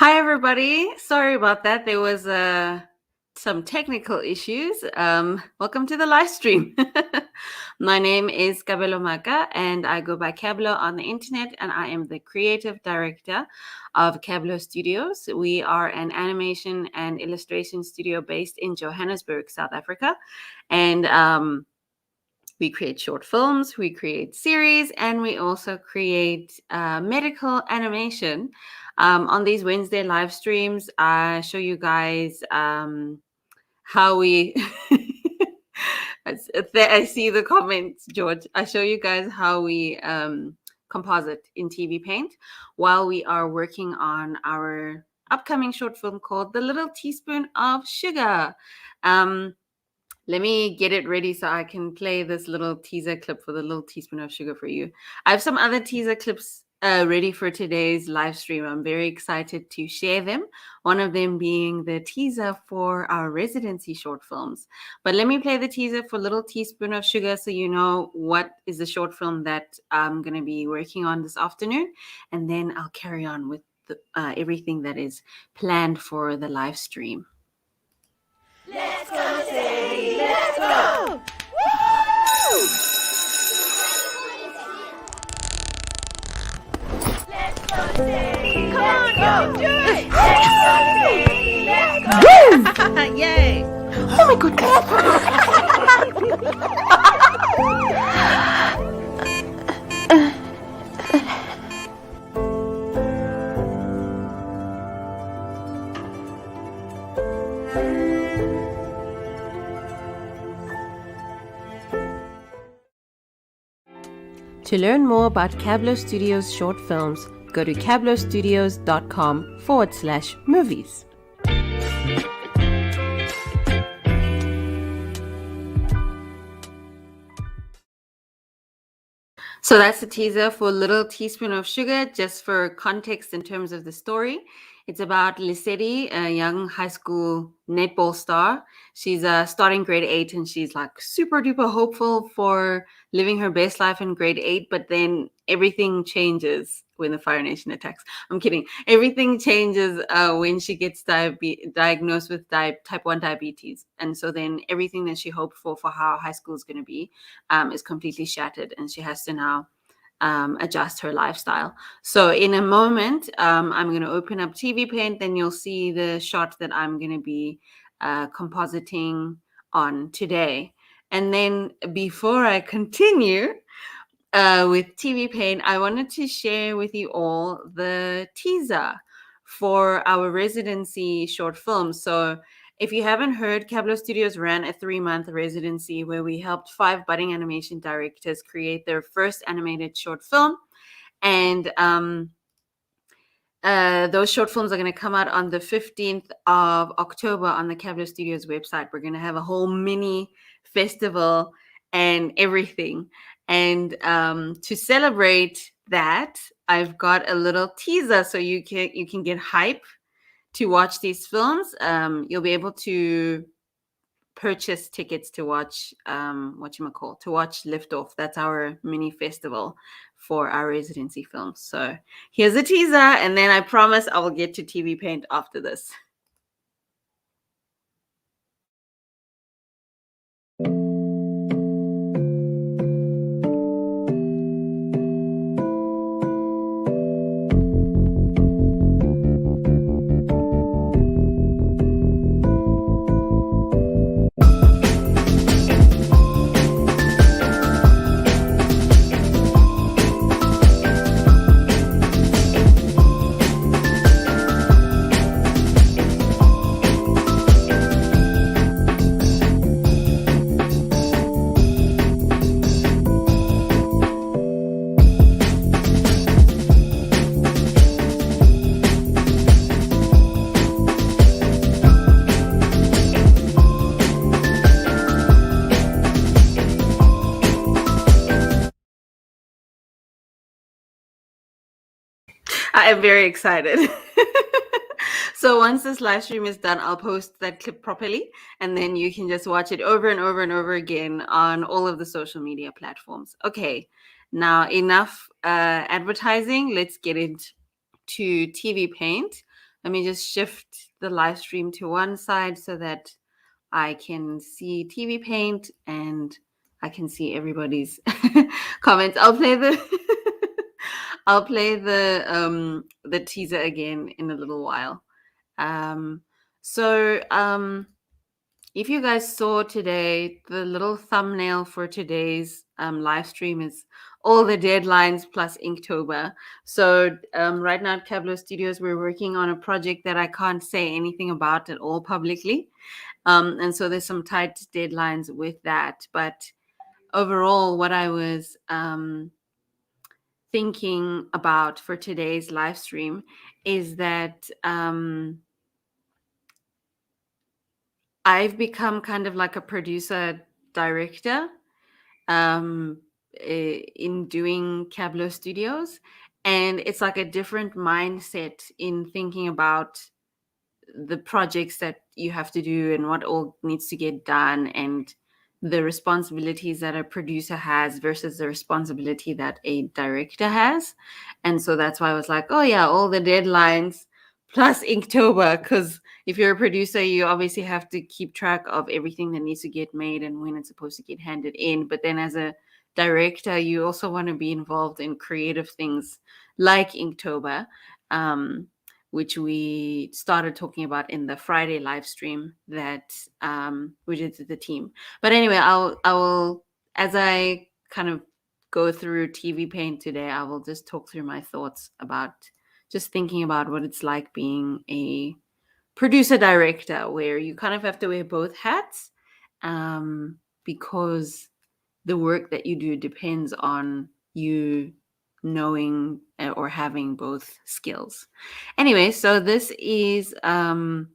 Hi, everybody. Sorry about that. There was some technical issues. Welcome to the live stream. My name is Cabblow and I go by Cabblow on the internet, and I am the creative director of Cabblow Studios. We are an animation and illustration studio based in Johannesburg, South Africa. And we create short films, we create series, and we also create medical animation. On these Wednesday live streams, I show you guys how we. I see the comments, George. I show you guys how we composite in TV Paint while we are working on our upcoming short film called The Little Teaspoon of Sugar. Let me get it ready so I can play this little teaser clip for The Little Teaspoon of Sugar for you. I have some other teaser clips ready for today's live stream. I'm very excited to share them. One of them being the teaser for our residency short films. But let me play the teaser for Little Teaspoon of Sugar so you know what is the short film that I'm going to be working on this afternoon. And then I'll carry on with everything that is planned for the live stream. Let's go, Sadie! Let's go! Woo! Let's go, Sadie! Come on, go! Do it! Let's go, Sadie! Let's go! Yay! Oh my goodness! To learn more about Cabblow Studios short films, go to cabblowstudios.com/movies. So that's the teaser for Little Teaspoon of Sugar. Just for context in terms of the story, it's about Lissetti, a young high school netball star. She's starting grade 8, and she's like super duper hopeful for living her best life in grade 8. But then everything changes when the Fire Nation attacks. I'm kidding. Everything changes when she gets diagnosed with type 1 diabetes. And so then everything that she hoped for how high school is going to be is completely shattered. And she has to now adjust her lifestyle. So in a moment, I'm going to open up TV Paint. Then you'll see the shot that I'm going to be compositing on today. And then before I continue with TV Paint, I wanted to share with you all the teaser for our residency short film. So if you haven't heard, Cabblow Studios ran a 3-month residency where we helped 5 budding animation directors create their first animated short film. And those short films are going to come out on the 15th of October on the Cabblow Studios website. We're going to have a whole mini festival and everything. And to celebrate that, I've got a little teaser so you can get hype to watch these films. You'll be able to purchase tickets to watch to watch Liftoff. That's our mini festival for our residency films. So here's a teaser, and then I promise I will get to TV Paint after this. I am very excited. So once this live stream is done, I'll post that clip properly, and then you can just watch it over and over and over again on all of the social media platforms. Okay, now enough advertising. Let's get into TV Paint. Let me just shift the live stream to one side so that I can see TV Paint and I can see everybody's comments. I'll play the the teaser again in a little while. So if you guys saw today, the little thumbnail for today's live stream is all the deadlines plus Inktober. So right now at Cabblow Studios, we're working on a project that I can't say anything about at all publicly. And so there's some tight deadlines with that. But overall, what I was thinking about for today's live stream is that I've become kind of like a producer director in doing Cabblow Studios. And it's like a different mindset in thinking about the projects that you have to do and what all needs to get done and the responsibilities that a producer has versus the responsibility that a director has. And so that's why I was like, oh yeah, all the deadlines plus Inktober, because if you're a producer, you obviously have to keep track of everything that needs to get made and when it's supposed to get handed in. But then as a director, you also want to be involved in creative things like Inktober, which we started talking about in the Friday live stream that we did to the team. But anyway, I will, as I kind of go through TV Paint today, I will just talk through my thoughts about just thinking about what it's like being a producer director, where you kind of have to wear both hats because the work that you do depends on you knowing or having both skills. Anyway, so this is a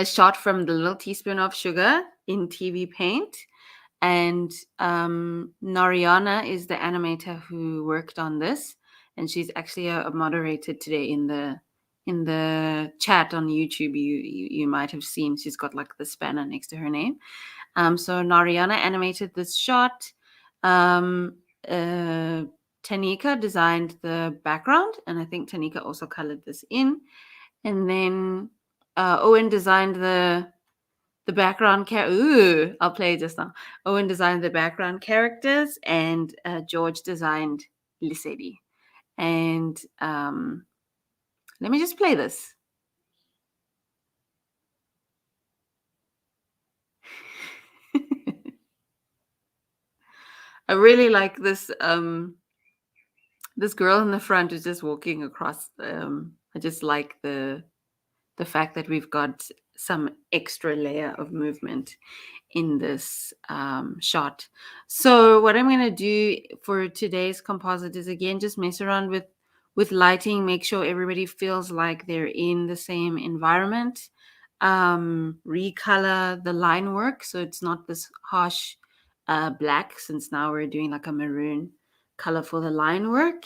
shot from the little teaspoon of sugar in TV Paint. And Nariana is the animator who worked on this. And she's actually a moderator today in the chat on YouTube. You might have seen she's got like the spanner next to her name. So Nariana animated this shot. Tanika designed the background, and I think Tanika also colored this in. And then Owen designed the background Ooh, I'll play just now. Owen designed the background characters, and George designed Lisedi. And let me just play this. I really like this. This girl in the front is just walking across. I just like the fact that we've got some extra layer of movement in this shot. So what I'm going to do for today's composite is again just mess around with lighting, make sure everybody feels like they're in the same environment. Recolor the line work so it's not this harsh black, since now we're doing like a maroon color for the line work.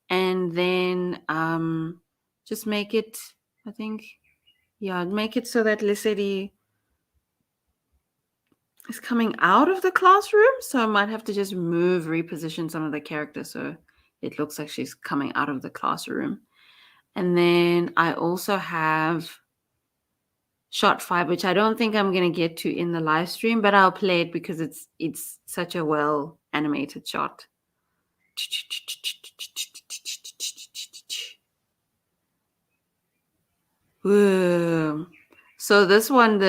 And then just make it, I think, yeah, make it so that Lisedi is coming out of the classroom. So I might have to just reposition some of the characters so it looks like she's coming out of the classroom. And then I also have shot 5, which I don't think I'm going to get to in the live stream, but I'll play it because it's such a well animated shot. Whoa. So this one,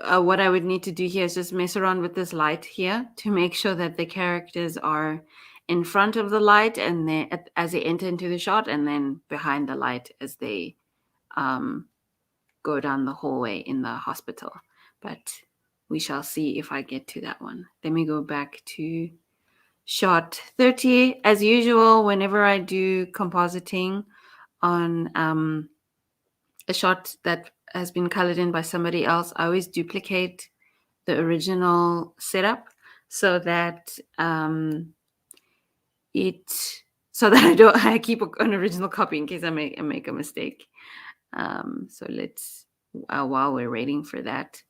what I would need to do here is just mess around with this light here to make sure that the characters are in front of the light and then as they enter into the shot, and then behind the light as they go down the hallway in the hospital. But we shall see if I get to that one. Let me go back to shot 30. As usual, whenever I do compositing on a shot that has been colored in by somebody else, I always duplicate the original setup so that I keep an original copy in case I make a mistake. So let's while we're waiting for that,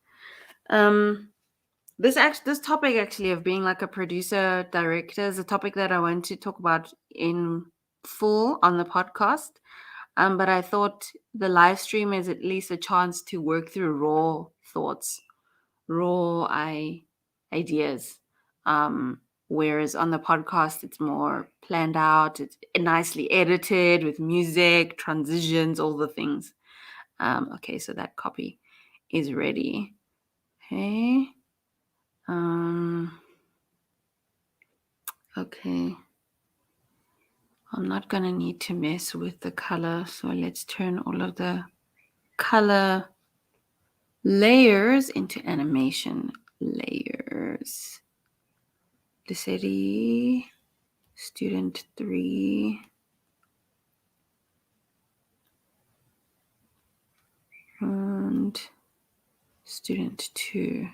this topic actually of being like a producer director is a topic that I want to talk about in full on the podcast. But I thought the live stream is at least a chance to work through raw thoughts, raw ideas. Whereas on the podcast, it's more planned out, it's nicely edited with music, transitions, all the things. Okay, so that copy is ready. Okay. Okay. I'm not going to need to mess with the color, so let's turn all of the color layers into animation layers. The city, student 3, and student 2.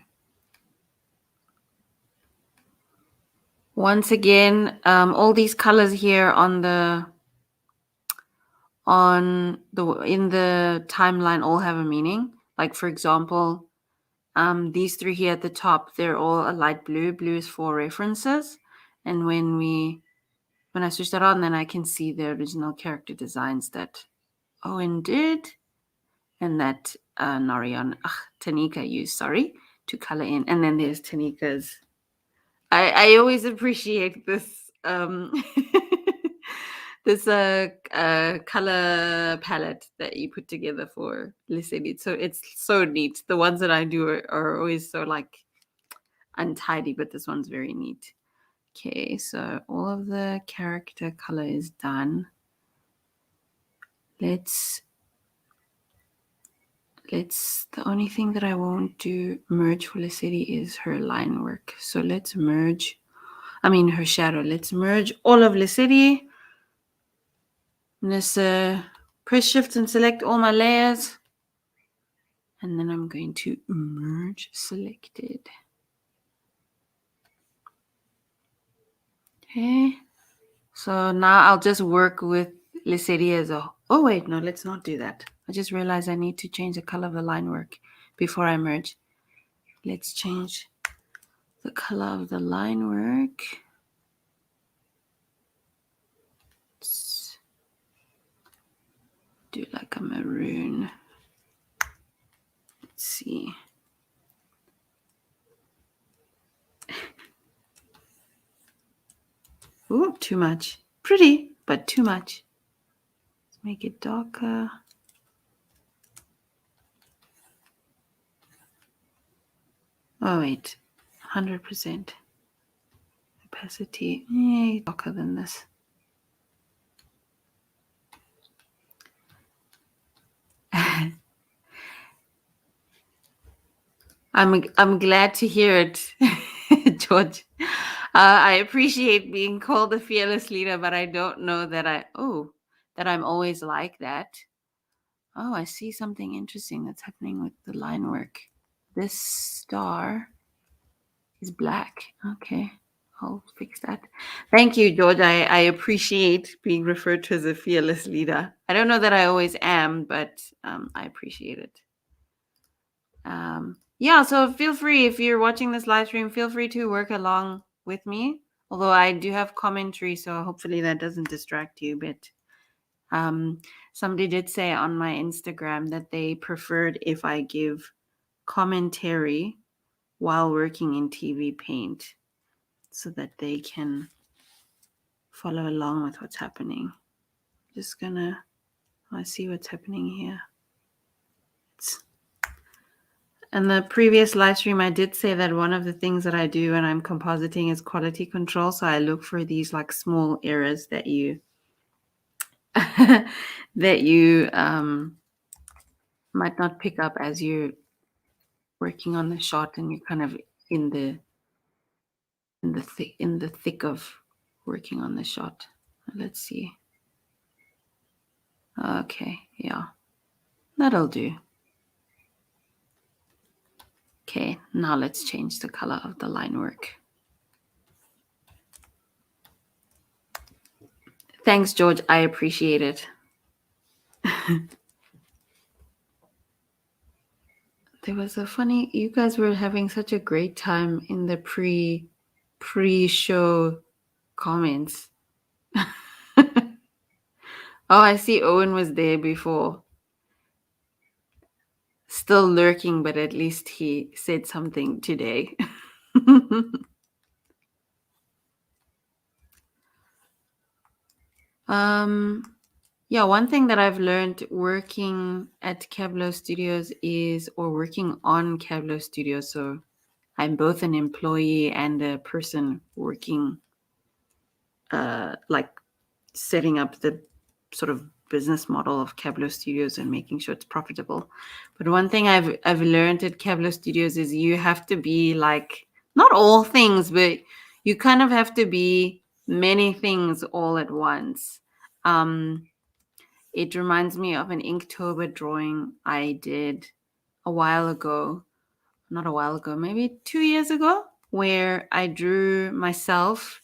Once again, all these colors here in the timeline all have a meaning. Like, for example, these 3 here at the top, they're all a light blue. Blue is for references. And when I switch that on, then I can see the original character designs that Owen did and that Tanika used, to color in. And then there's Tanika's. I always appreciate this this color palette that you put together for Lisette. So it's so neat. The ones that I do are always so like untidy, but this one's very neat. Okay, so all of the character color is done. The only thing that I won't do merge for Lisette is her line work. So let's merge, her shadow. Let's merge all of Lisette. I'm going to press shift and select all my layers. And then I'm going to merge selected. Okay. So now I'll just work with Lisette as a... Oh, wait, no, let's not do that. I just realized I need to change the color of the line work before I merge. Let's change the color of the line work. Let's do like a maroon. Let's see. Ooh, too much. Pretty, but too much. Let's make it darker. Oh, wait. 100%. Opacity. Darker than this. I'm glad to hear it, George. I appreciate being called a fearless leader, but I don't know that I'm always like that. Oh, I see something interesting that's happening with the line work. This star is black. Okay, I'll fix that. Thank you, George. I appreciate being referred to as a fearless leader. I don't know that I always am, but I appreciate it. Yeah, so feel free, if you're watching this live stream, feel free to work along with me. Although I do have commentary, so hopefully that doesn't distract you. But somebody did say on my Instagram that they preferred if I give commentary while working in TV Paint so that they can follow along with what's happening. Just gonna see what's happening here. In the previous live stream, I did say that one of the things that I do when I'm compositing is quality control. So I look for these like small errors that you might not pick up as you're working on the shot and you're kind of in the thick of working on the shot. Let's see. Okay, yeah, that'll do. Okay, now let's change the color of the line work. Thanks, George. I appreciate it. There was a funny... You guys were having such a great time in the pre-show comments. Oh, I see Owen was there before. Still lurking, but at least he said something today. Yeah, one thing that I've learned working at Cabblow Studios or working on Cabblow Studios, so I'm both an employee and a person working, like setting up the sort of business model of Cabblow Studios and making sure it's profitable. But one thing I've learned at Cabblow Studios is you have to be like, not all things, but you kind of have to be many things all at once. It reminds me of an Inktober drawing I did a while ago, not a while ago, maybe 2 years ago, where I drew myself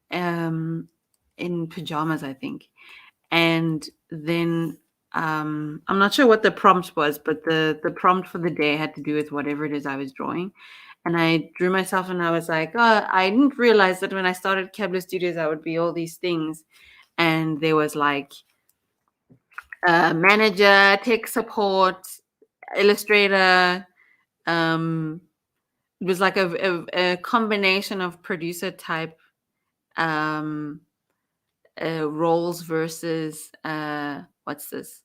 in pajamas, I think. And then I'm not sure what the prompt was, but the prompt for the day had to do with whatever it is I was drawing. And I drew myself and I was like, oh, I didn't realize that when I started Cabblow Studios, I would be all these things. And there was like manager, tech support, illustrator. It was like a combination of producer type um, roles versus what's this?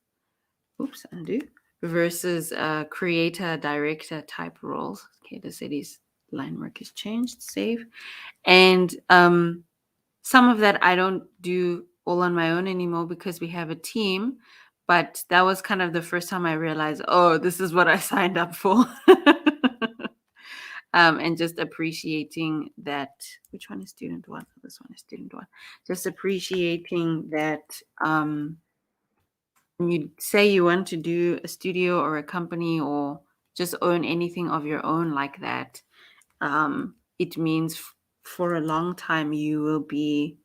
Oops, undo. Versus creator, director type roles. Okay, the city's line work is changed. Save. And some of that I don't do all on my own anymore because we have a team. But that was kind of the first time I realized, oh, this is what I signed up for. And just appreciating that. Which one is student one? This one is student one. Just appreciating that when you say you want to do a studio or a company or just own anything of your own like that, it means for a long time you will be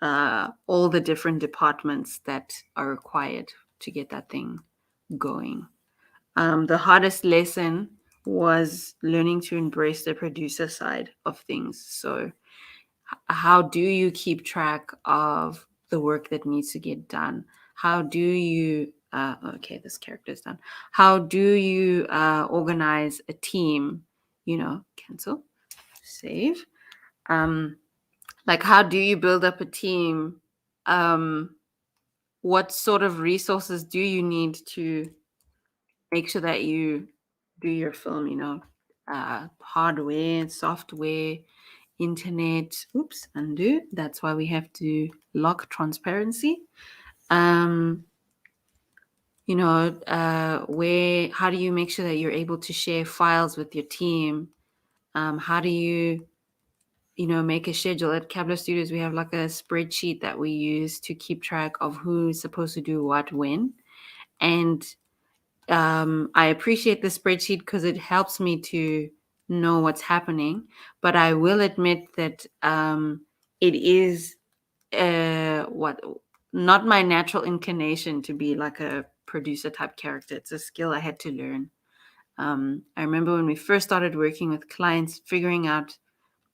all the different departments that are required to get that thing going. The hardest lesson was learning to embrace the producer side of things. So, how do you keep track of the work that needs to get done? How do you, okay, this character is done. How do you organize a team? Cancel, save. Like, how do you build up a team? What sort of resources do you need to make sure that you do your film, hardware, software, internet. Oops, undo. That's why we have to lock transparency. How do you make sure that you're able to share files with your team? How do you make a schedule? At Cabblow Studios, we have like a spreadsheet that we use to keep track of who's supposed to do what when. And I appreciate the spreadsheet because it helps me to know what's happening. But I will admit that it is not my natural inclination to be like a producer type character. It's a skill I had to learn. I remember when we first started working with clients, figuring out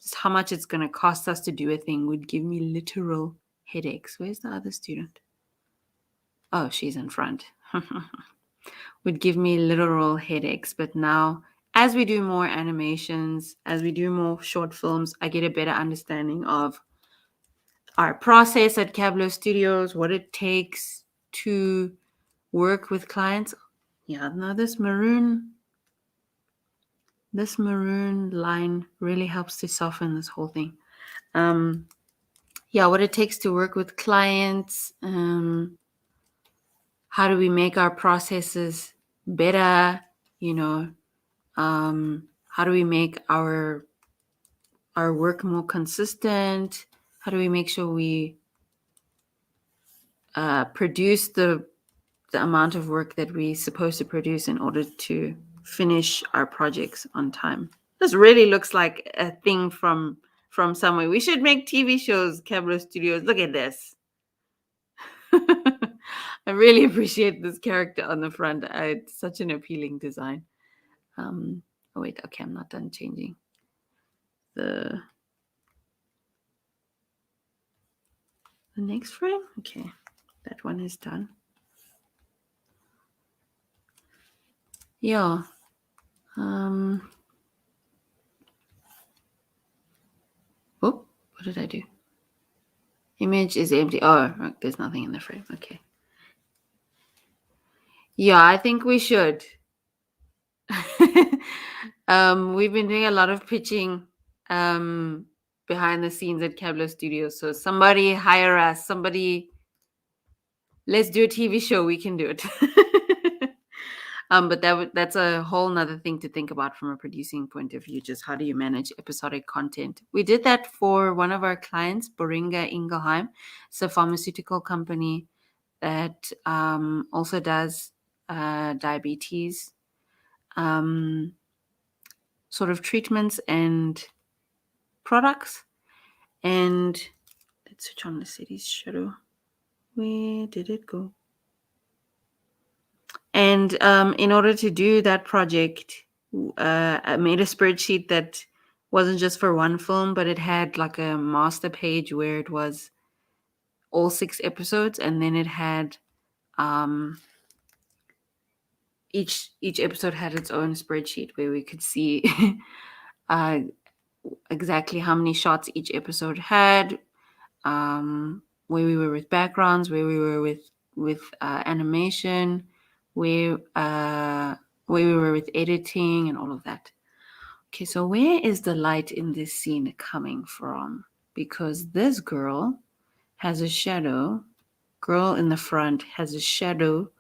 just how much it's going to cost us to do a thing would give me literal headaches. Where's the other student? Oh, she's in front. Would give me literal headaches. But now, as we do more animations, as we do more short films, I get a better understanding of our process at Cabblow Studios, what it takes to work with clients. Yeah, no, this maroon line really helps to soften this whole thing. What it takes to work with clients. How do we make our processes better? How do we make our work more consistent? How do we make sure we produce the amount of work that we're supposed to produce in order to finish our projects on time? This really looks like a thing from somewhere. We should make TV shows, Cabblow Studios. Look at this. I really appreciate this character on the front. It's such an appealing design. Oh wait, okay, I'm not done changing the next frame. Okay, That one is done. Yeah. Oh, what did I do? Image is empty. Oh, there's nothing in the frame. Okay. Yeah, I think we should. We've been doing a lot of pitching behind the scenes at Cabblow Studios. So somebody hire us. Somebody, let's do a TV show. We can do it. But that's a whole nother thing to think about from a producing point of view. Just how do you manage episodic content? We did that for one of our clients, Boringa Ingelheim. It's a pharmaceutical company that also does diabetes sort of treatments and products. And let's switch on the city's shadow. Where did it go? And in order to do that project, I made a spreadsheet that wasn't just for one film, but it had like a master page where it was all 6 episodes, and then it had each episode had its own spreadsheet where we could see exactly how many shots each episode had, where we were with backgrounds, where we were with animation, where we were with editing and all of that. Okay, so where is the light in this scene coming from? Because this girl has a shadow. Girl in the front has a shadow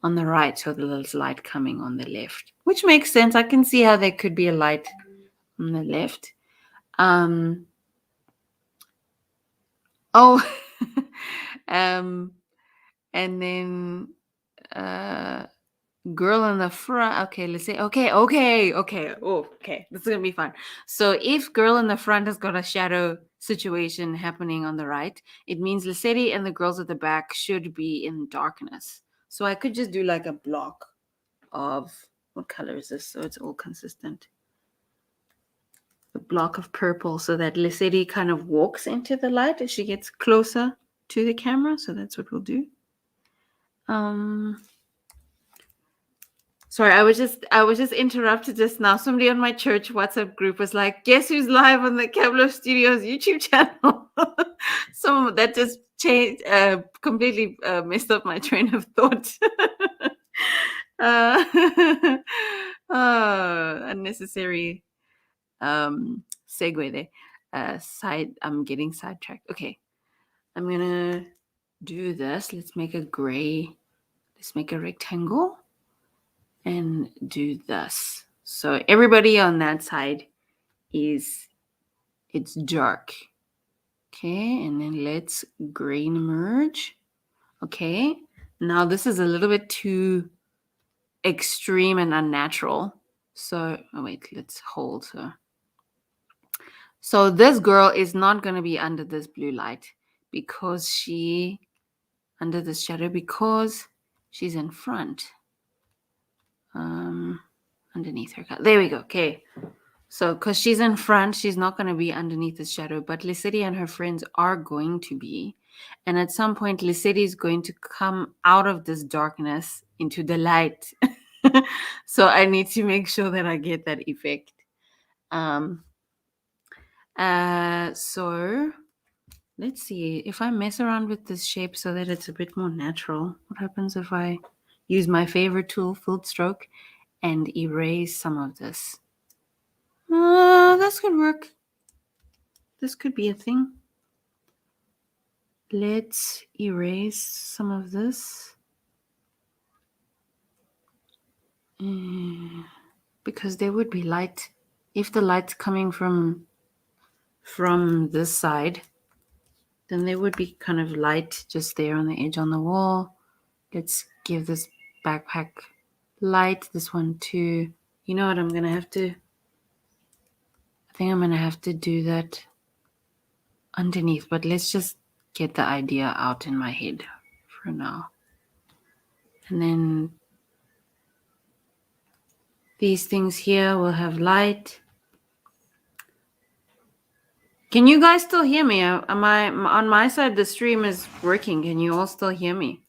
on the right, so there's light coming on the left, which makes sense. I can see how there could be a light on the left. And then girl in the front. Okay, let's say okay. Oh, okay. This is gonna be fun. So if girl in the front has got a shadow situation happening on the right, it means Lesedi and the girls at the back should be in darkness. So I could just do like a block of what color is this? So it's all consistent. A block of purple so that Lesedi kind of walks into the light as she gets closer to the camera. So that's what we'll do. Sorry, I was just interrupted just now. Somebody on my church WhatsApp group was like, "Guess who's live on the Cabblow Studios YouTube channel?" So that just changed, completely messed up my train of thought. Unnecessary segue there. I'm getting sidetracked. Okay, I'm gonna do this. Let's make a rectangle and do this. So everybody on that side it's dark. Okay, and then let's grain merge. Okay, now this is a little bit too extreme and unnatural. So, wait, let's hold her. So this girl is not going to be under this blue light under this shadow because she's in front. Underneath her. There we go. Okay. So, because she's in front, she's not going to be underneath the shadow, but Lesedi and her friends are going to be. And at some point, Lesedi is going to come out of this darkness into the light. So I need to make sure that I get that effect. So let's see if I mess around with this shape so that it's a bit more natural. What happens if I use my favorite tool, field stroke, and erase some of this? This could work. This could be a thing. Let's erase some of this. Because there would be light. If the light's coming from this side, then there would be kind of light just there on the edge on the wall. Let's give this backpack light. This one too. You know what? I think I'm going to have to do that underneath, but let's just get the idea out in my head for now. And then these things here will have light. Can you guys still hear me? Am I on my side? The stream is working. Can you all still hear me?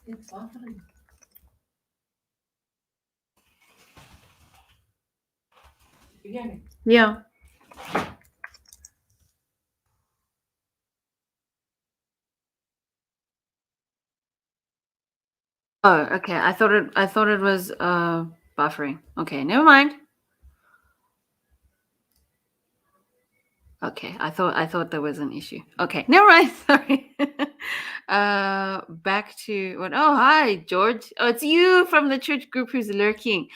It's buffering. You hear me? Yeah. Oh, okay. I thought it was buffering. Okay, never mind. Okay, I thought there was an issue. Okay, never mind. Sorry. Back to what? Oh, hi, George. Oh, it's you from the church group who's lurking.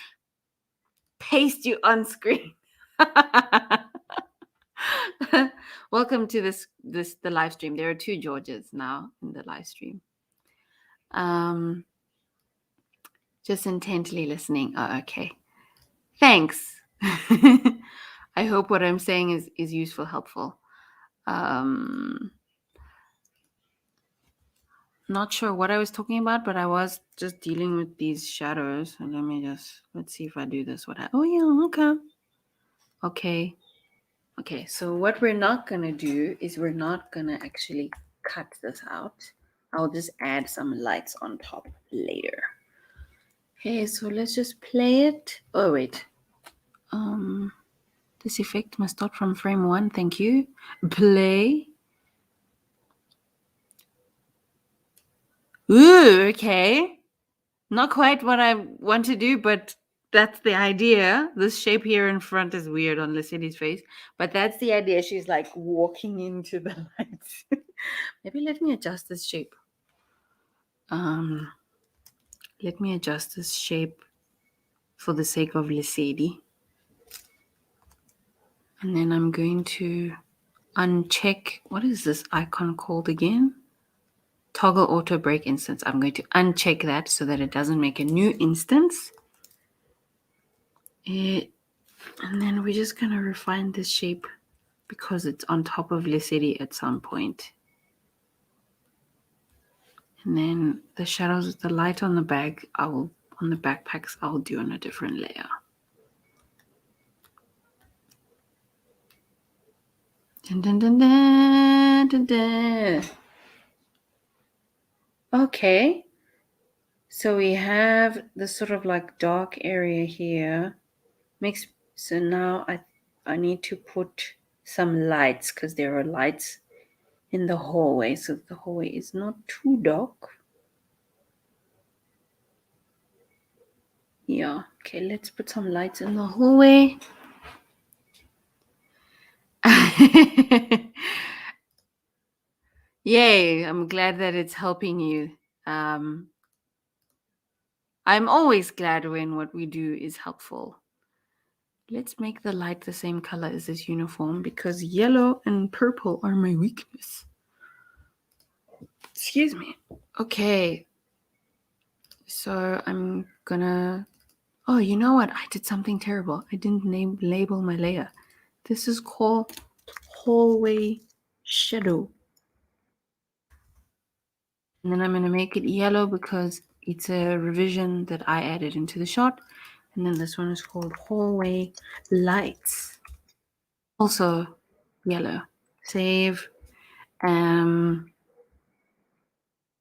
Paste you on screen. Welcome to the live stream. There are 2 Georges now in the live stream. Just intently listening. Oh, okay. Thanks. I hope what I'm saying is useful, helpful. Not sure what I was talking about, but I was just dealing with these shadows. And let's see if I do this. Oh yeah, okay. Okay, so what we're not gonna do is we're not gonna actually cut this out. I'll just add some lights on top later. Okay, so let's just play it. Oh wait. This effect must start from frame 1. Thank you. Play. Ooh, okay. Not quite what I want to do, but that's the idea. This shape here in front is weird on Lucidy's face, but that's the idea. She's like walking into the lights. Maybe let me adjust this shape. Let me adjust this shape for the sake of Lucidi. And then I'm going to uncheck. What is this icon called again? Toggle auto break instance. I'm going to uncheck that so that it doesn't make a new instance. And then we're just going to refine this shape because it's on top of Lucidi at some point. And then the shadows, the light on the bag, on the backpacks, I'll do on a different layer. Dun, dun, dun, dun, dun, dun. Okay. So we have this sort of like dark area here. So now I need to put some lights because there are lights in the hallway. So the hallway is not too dark. Yeah. Okay, let's put some lights in the hallway. Yay, I'm glad that it's helping you. I'm always glad when what we do is helpful. Let's make the light the same color as this uniform because yellow and purple are my weakness. Excuse me. Okay. So I'm gonna... Oh, you know what? I did something terrible. I didn't label my layer. This is called hallway shadow. And then I'm going to make it yellow because it's a revision that I added into the shot. And then this one is called hallway lights. Also yellow. Save. Oh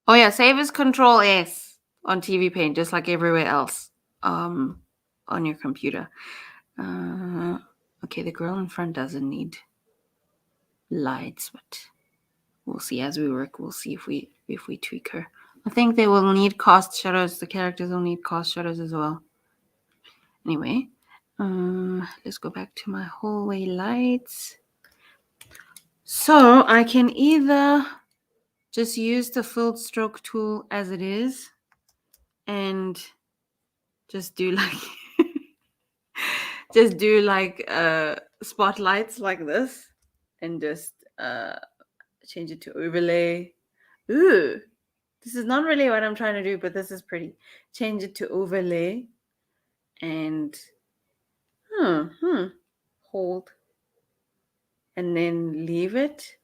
yeah, save is Control S on TV Paint, just like everywhere else on your computer. Okay, the girl in front doesn't need lights, but we'll see as we work. We'll see if we tweak her. I think they will need cast shadows. The characters will need cast shadows as well. Anyway, let's go back to my hallway lights. So I can either just use the filled stroke tool as it is and just do like spotlights like this and just change it to overlay. Ooh, this is not really what I'm trying to do, but this is pretty. Change it to overlay and hold and then leave it.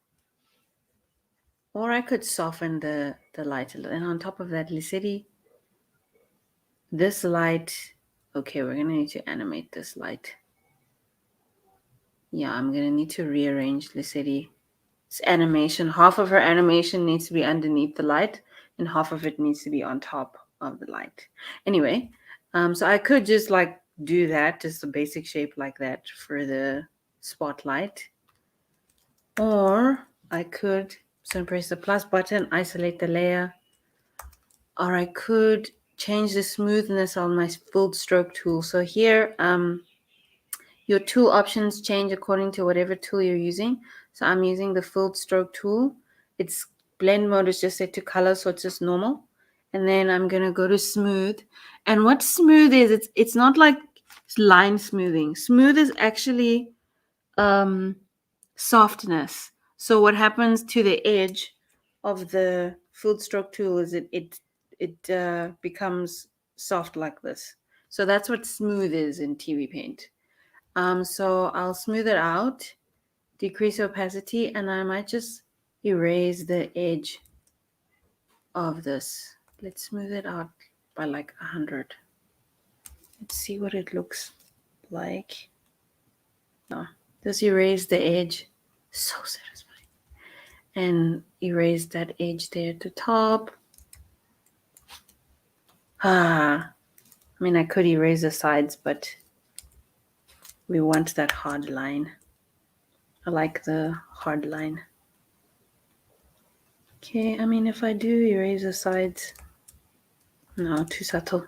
Or I could soften the light a little. And on top of that, Lucidi, this light, okay, we're gonna need to animate this light. Yeah, I'm going to need to rearrange Lissetti's animation. Half of her animation needs to be underneath the light and half of it needs to be on top of the light. Anyway, so I could just like do that, just a basic shape like that for the spotlight. Or I could press the plus button, isolate the layer. Or I could change the smoothness on my full stroke tool. So here, your tool options change according to whatever tool you're using. So I'm using the full stroke tool. Its blend mode is just set to color, so it's just normal. And then I'm gonna go to smooth. And what smooth is, it's not like line smoothing. Smooth is actually softness. So what happens to the edge of the full stroke tool is it becomes soft like this. So that's what smooth is in TV Paint. So I'll smooth it out, decrease opacity, and I might just erase the edge of this. Let's smooth it out by like 100. Let's see what it looks like. No, just erase the edge. So satisfying. And erase that edge there at the top. I mean, I could erase the sides, but we want that hard line. I like the hard line. Okay, I mean, if I do erase the sides, no, too subtle.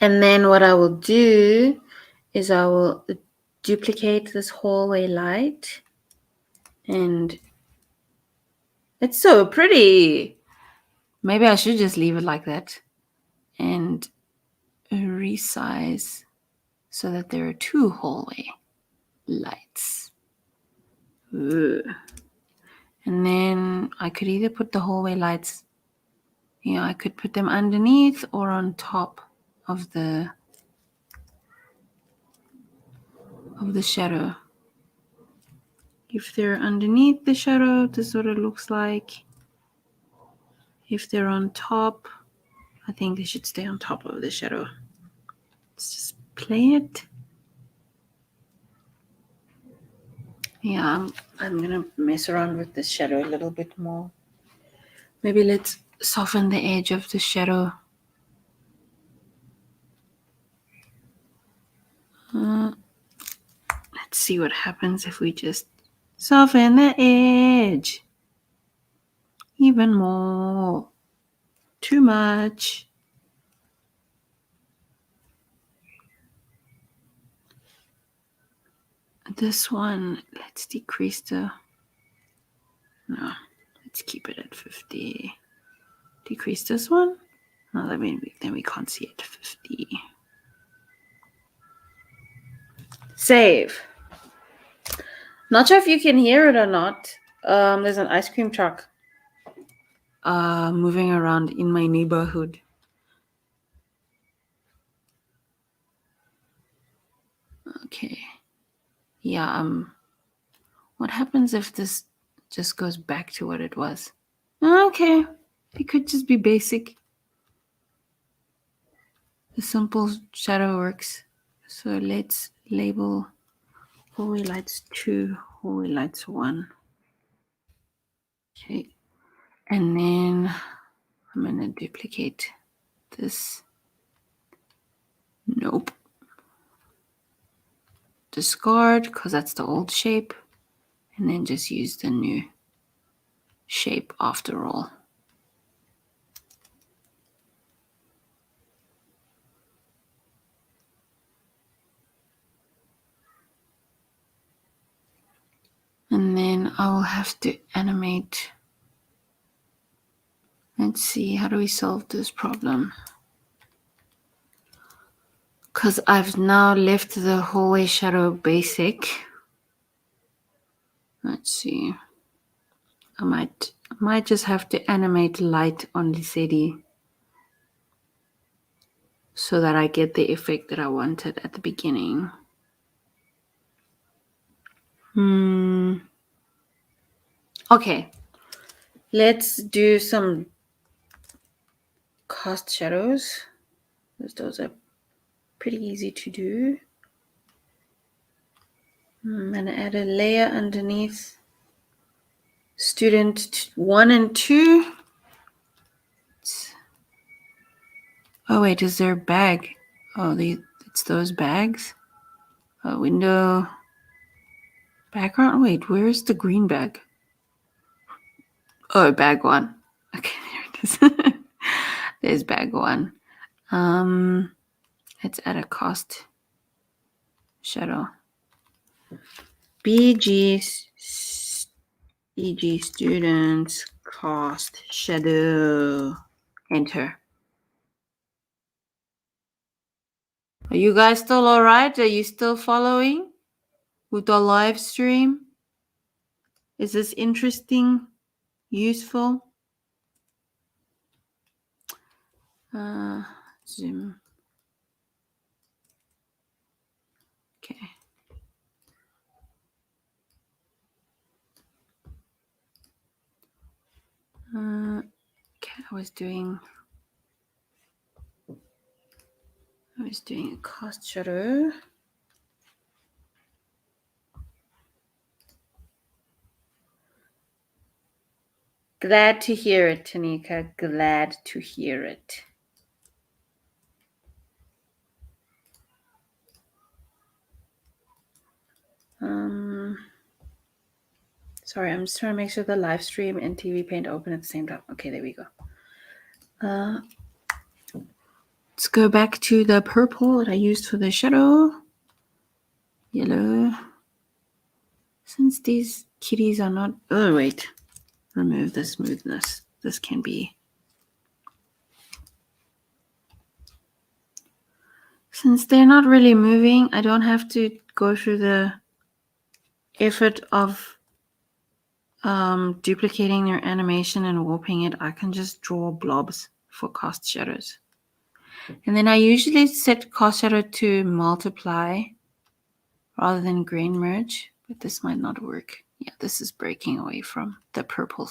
And then what I will do is I will duplicate this hallway light. And it's so pretty. Maybe I should just leave it like that. And resize so that there are 2 hallway lights. Ooh. And then I could either put the hallway lights, I could put them underneath or on top of the shadow. If they're underneath the shadow, this is what it looks like. If they're on top, I think they should stay on top of the shadow. Let's just play it. Yeah, I'm gonna mess around with this shadow a little bit more. Maybe let's soften the edge of the shadow. Let's see what happens if we just soften the edge even more. Too much. This one, let's decrease the... No, let's keep it at 50. Decrease this one. No, then we can't see it. 50. Save. Not sure if you can hear it or not. There's an ice cream truck moving around in my neighborhood. Okay. Yeah, what happens if this just goes back to what it was? Okay. It could just be basic. The simple shadow works. So let's label hallway lights 2, hallway lights 1. Okay. And then I'm going to duplicate this. Nope. Discard, because that's the old shape. And then just use the new shape after all. And then I will have to animate. Let's see, how do we solve this problem? Because I've now left the hallway shadow basic. Let's see. I might just have to animate light on Lissetti so that I get the effect that I wanted at the beginning. Okay. Let's do some cast shadows. Those are pretty easy to do. I'm going to add a layer underneath student 1 and 2. Oh, wait, is there a bag? Oh, it's those bags. A window. Background. Wait, where's the green bag? Oh, bag 1. Okay, there it is. There's bag 1. Let's add a cast shadow. BG students cast shadow. Enter. Are you guys still all right? Are you still following with the live stream? Is this interesting? Useful? Zoom. Okay. Okay, I was doing a cast shadow. Glad to hear it, Tanika. Glad to hear it. Sorry, I'm just trying to make sure the live stream and TV Paint open at the same time. Okay, there we go. Let's go back to the purple that I used for the shadow. Yellow. Since these kitties are not... Oh, wait. Remove the smoothness. This can be... Since they're not really moving, I don't have to go through the effort of duplicating their animation and warping it. I can just draw blobs for cast shadows. And then I usually set cast shadow to multiply rather than grain merge, but this might not work. Yeah, this is breaking away from the purple.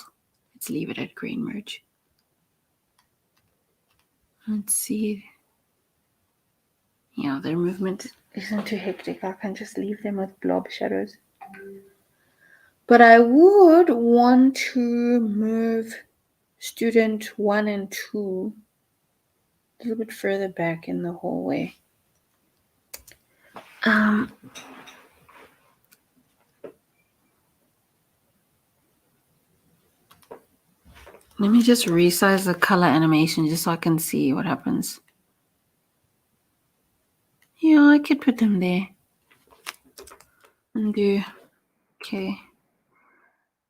Let's leave it at grain merge. Let's see. Yeah, their movement isn't too hectic. I can just leave them with blob shadows. But I would want to move student 1 and 2 a little bit further back in the hallway. Let me just resize the color animation just so I can see what happens. Yeah, I could put them there. Undo. Okay.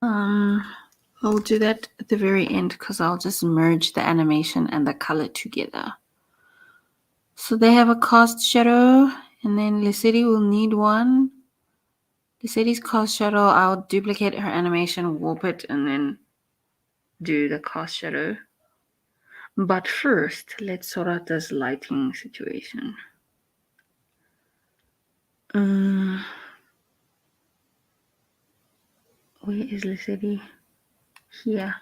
I'll do that at the very end because I'll just merge the animation and the color together. So they have a cast shadow, and then Lisity will need one. Licity's cast shadow, I'll duplicate her animation, warp it, and then do the cast shadow. But first, let's sort out this lighting situation. Where is Lisity? Here.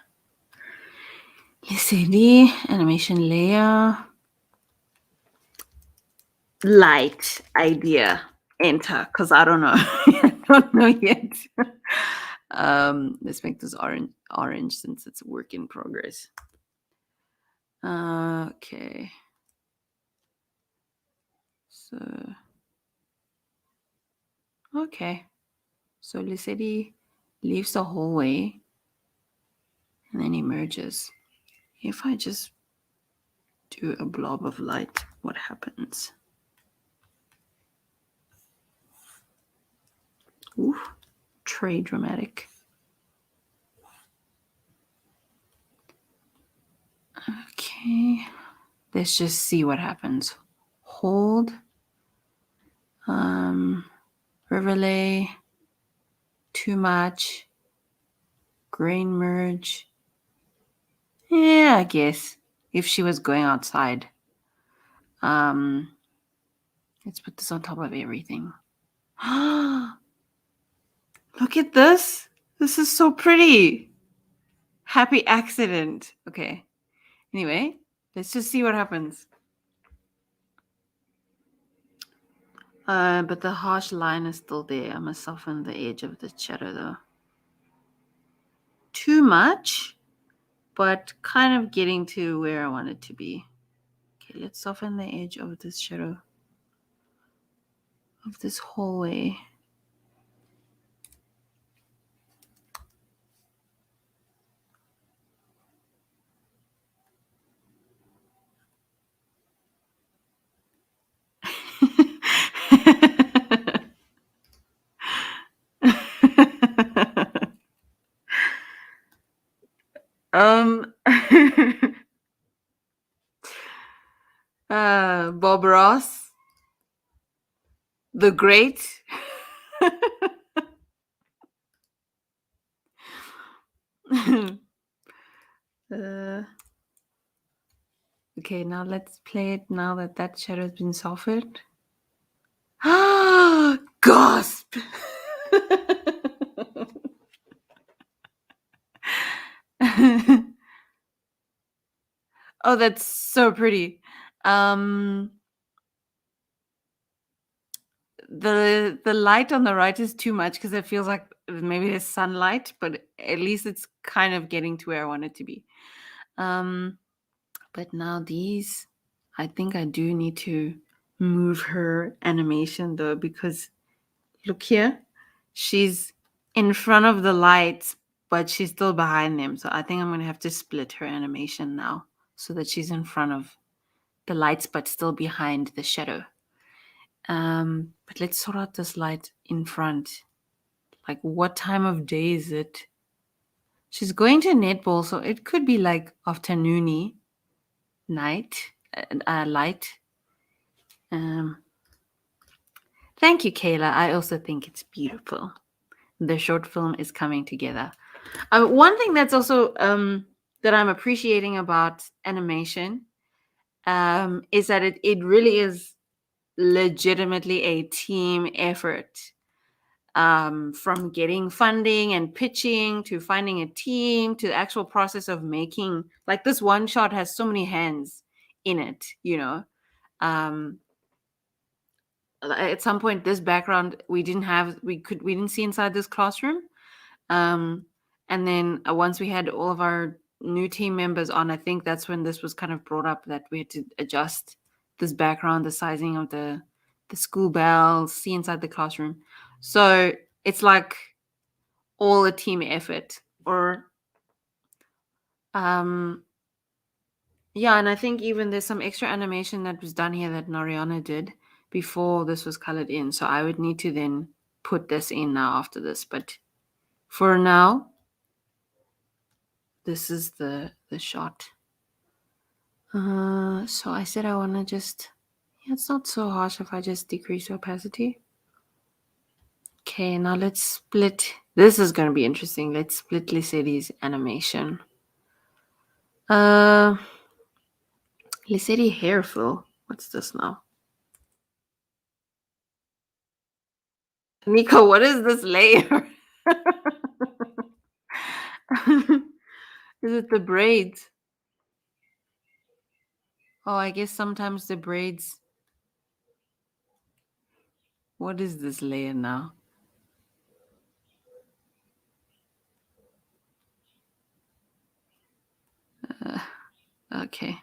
Lisity, animation layer. Light idea. Enter, because I don't know. I don't know yet. Let's make this orange since it's a work in progress. Okay. So, okay. So Lisity leaves the hallway and then emerges. If I just do a blob of light, what happens? Ooh, très dramatic. Okay. Let's just see what happens. Hold. Overlay. Too much. Grain merge. Yeah, I guess. If she was going outside. Let's put this on top of everything. Look at this. This is so pretty. Happy accident. Okay. Anyway, let's just see what happens. But the harsh line is still there. I must soften the edge of the shadow though. Too much, but kind of getting to where I want it to be. Okay, let's soften the edge of this shadow of this hallway. um Bob Ross, the great. Okay, now let's play it now that that shadow has been softened. Gasp! Oh, that's so pretty. The light on the right is too much because it feels like maybe there's sunlight, but at least it's kind of getting to where I want it to be. But now these, I think I do need to move her animation though, because look here, she's in front of the lights, but she's still behind them. So I think I'm going to have to split her animation now so that she's in front of the lights, but still behind the shadow. But let's sort out this light in front. Like, what time of day is it? She's going to netball, so it could be like afternoony, night, light. Thank you, Kayla. I also think it's beautiful. The short film is coming together. One thing that's also that I'm appreciating about animation is that it really is legitimately a team effort. From getting funding and pitching to finding a team to the actual process of making, like, this one shot has so many hands in it, you know. At some point, this background we didn't see inside this classroom. And then once we had all of our new team members on, I think that's when this was kind of brought up that we had to adjust this background, the sizing of the school bells, see inside the classroom. So it's like all a team effort. Or yeah, and I think even there's some extra animation that was done here that Nariana did before this was colored in. So I would need to then put this in now after this. But for now, this is the shot. So I said I want to just, yeah, it's not so harsh if I just decrease opacity. Okay, now let's split. This is going to be interesting. Let's split Lissetti's animation. Lissetti hair fill. What's this now? Nico, what is this layer? Is it the braids? Oh, I guess sometimes the braids. What is this layer now? Okay.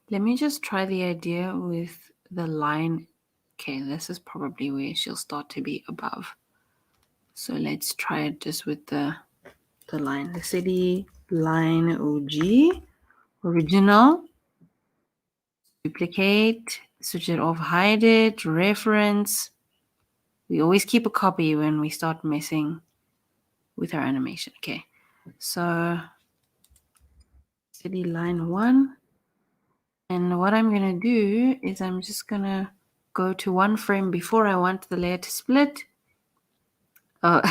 Let me just try the idea with the line. Okay, this is probably where she'll start to be above. So let's try it just with the line. The city line OG, original, duplicate, switch it off, hide it, reference. We always keep a copy when we start messing with our animation. Okay, so city line 1. And what I'm going to do is I'm just going to go to one frame before I want the layer to split. Oh,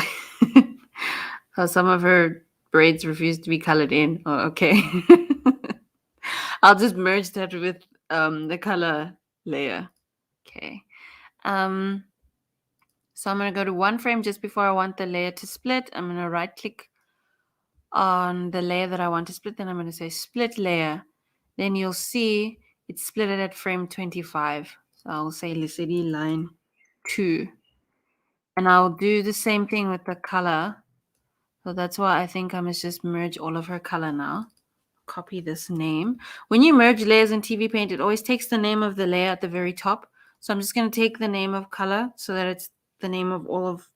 some of her braids refuse to be colored in. Oh, okay. I'll just merge that with the color layer. Okay. So I'm going to go to one frame just before I want the layer to split. I'm going to right click on the layer that I want to split. Then I'm going to say split layer. Then you'll see it's split it at frame 25. So I'll say Lissetti line 2. And I'll do the same thing with the color. So that's why I think I must just merge all of her color now. Copy this name. When you merge layers in TV Paint, it always takes the name of the layer at the very top. So I'm just going to take the name of color so that it's the name of all of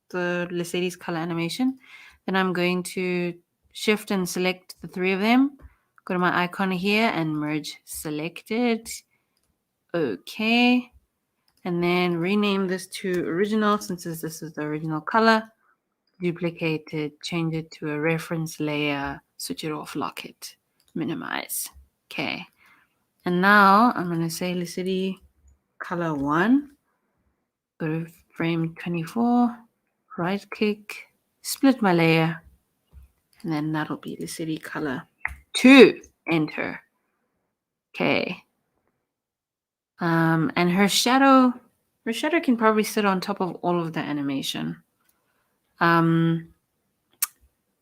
the Lesedi's color animation. Then I'm going to shift and select the 3 of them. Go to my icon here and merge selected. Okay. And then rename this to original since this is the original color. Duplicate it, change it to a reference layer, switch it off, lock it, minimize. Okay. And now I'm going to say Lesedi color 1. Go to frame 24, right click, split my layer, and then that'll be Lesedi color 2. Enter. Okay. And her shadow can probably sit on top of all of the animation.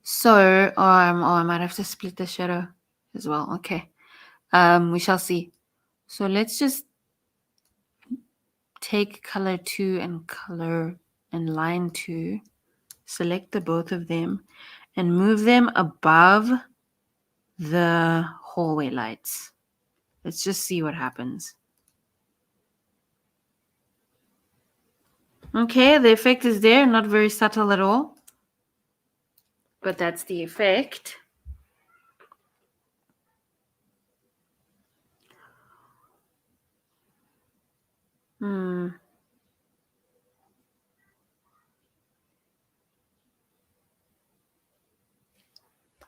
So I might have to split the shadow as well. Okay. We shall see. So let's just take color 2 and line 2, select the both of them, and move them above the hallway lights. Let's just see what happens. Okay, the effect is there, not very subtle at all, but that's the effect.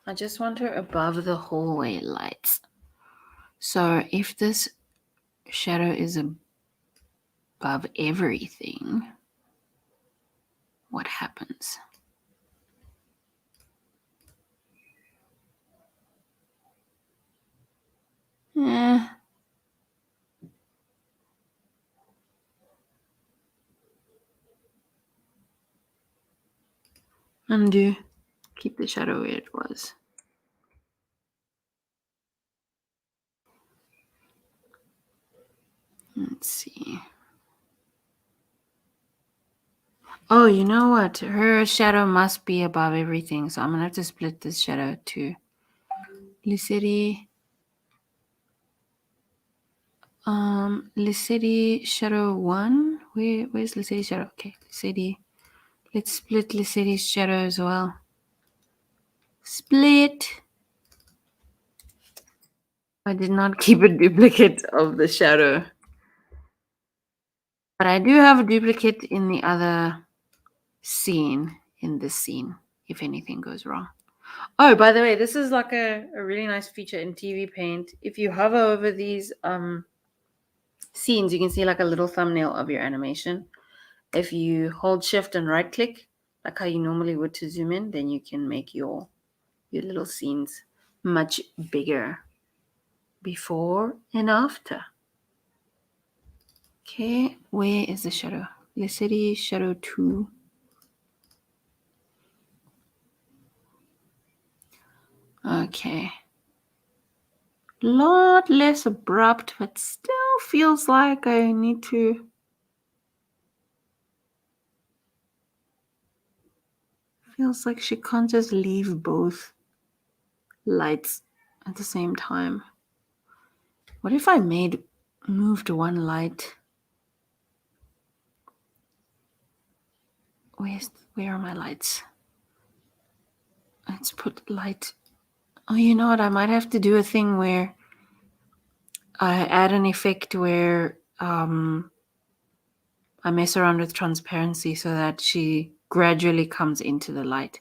I just want her above the hallway lights. So if this shadow is above everything, what happens? Undo. Keep the shadow where it was. Let's see. Oh, you know what? Her shadow must be above everything. So I'm going to have to split this shadow to Lesedi. Lesedi shadow 1. Where's Lesedi shadow? Okay, Lesedi. Let's split Lesedi's shadow as well. Split. I did not keep a duplicate of the shadow. But I do have a duplicate in the other scene, in this scene, if anything goes wrong. Oh, by the way, this is like a really nice feature in TV Paint. If you hover over these scenes, you can see like a little thumbnail of your animation. If you hold shift and right click, like how you normally would to zoom in, then you can make your little scenes much bigger before and after. Okay, where is the shadow? Lesedi shadow 2. Okay. Lot less abrupt, but still feels like I need to. Feels like she can't just leave both lights at the same time. What if I moved one light? Where are my lights? Let's put light. Oh, you know what? I might have to do a thing where I add an effect where I mess around with transparency so that she gradually comes into the light.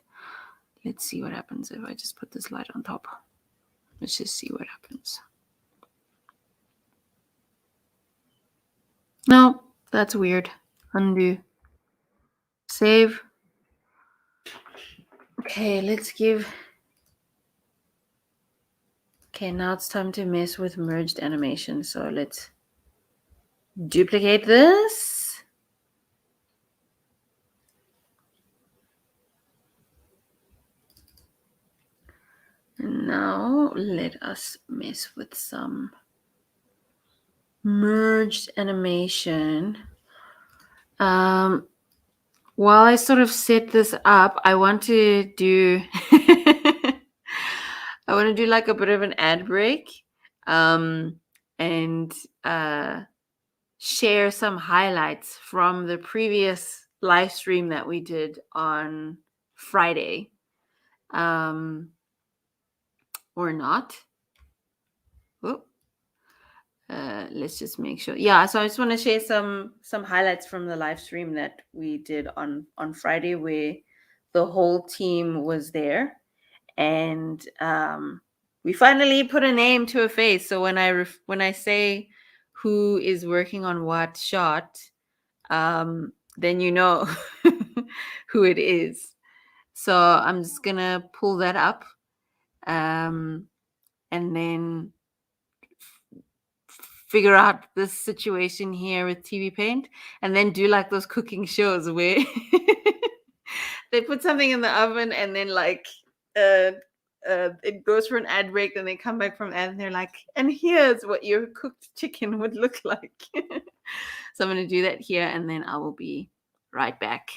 Let's see what happens if I just put this light on top. Let's just see what happens. No, that's weird. Undo. Save. Okay, let's give. Okay, now it's time to mess with merged animation. So let's duplicate this. And now let us mess with some merged animation. While I sort of set this up, I want to do I want to do like a bit of an ad break, and share some highlights from the previous live stream that we did on Friday, or not. Whoop. Let's just make sure. Yeah, so I just want to share some highlights from the live stream that we did on Friday, where the whole team was there, and we finally put a name to a face. So when I say who is working on what shot, then you know who it is. So I'm just gonna pull that up, and then figure out this situation here with TV Paint, and then do like those cooking shows where they put something in the oven and then like it goes for an ad break, and they come back from ad and they're like, and here's what your cooked chicken would look like. So I'm going to do that here, and then I will be right back.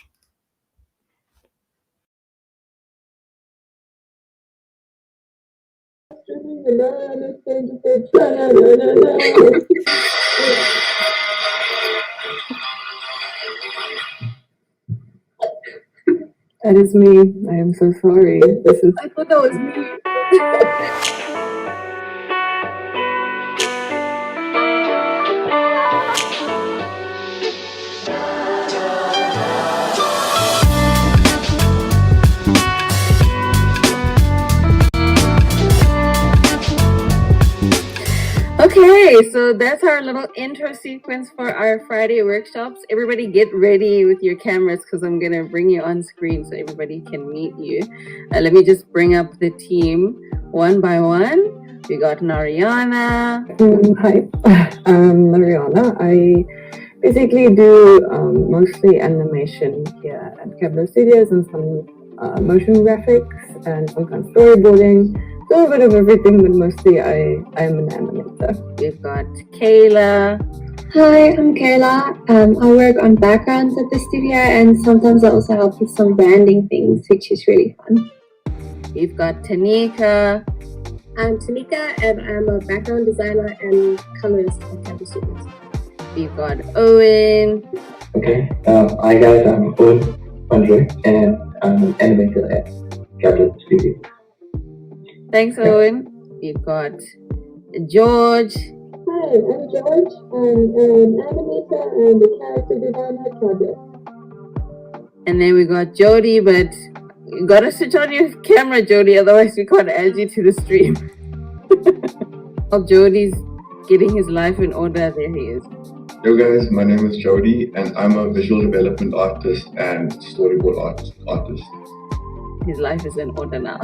That is me. I am so sorry. I thought that was me. Okay, so that's our little intro sequence for our Friday workshops. Everybody get ready with your cameras because I'm going to bring you on screen so everybody can meet you. Let me just bring up the team one by one. We got Nariana. Hi, I'm Mariana. I basically do mostly animation here at Cabblow Studios and some motion graphics and sometimes storyboarding. So a bit of everything, but mostly I'm an animator. We've got Kayla. Hi, I'm Kayla. I work on backgrounds at the studio, and sometimes I also help with some branding things, which is really fun. We've got Tanika. I'm Tanika, and I'm a background designer and colorist at Cabblow Studios. We've got Owen. Okay, hi guys, I'm Owen Andre, and I'm an animator at Cabblow Studios. Thanks, Owen. We've got George. Hi, I'm George. I'm an animator and a character designer at Cabblow. And then we got Jody, but you gotta switch on your camera, Jody, otherwise we can't add you to the stream. While Jody's getting his life in order, there he is. Yo guys, my name is Jody, and I'm a visual development artist and storyboard artist. His life is in order now.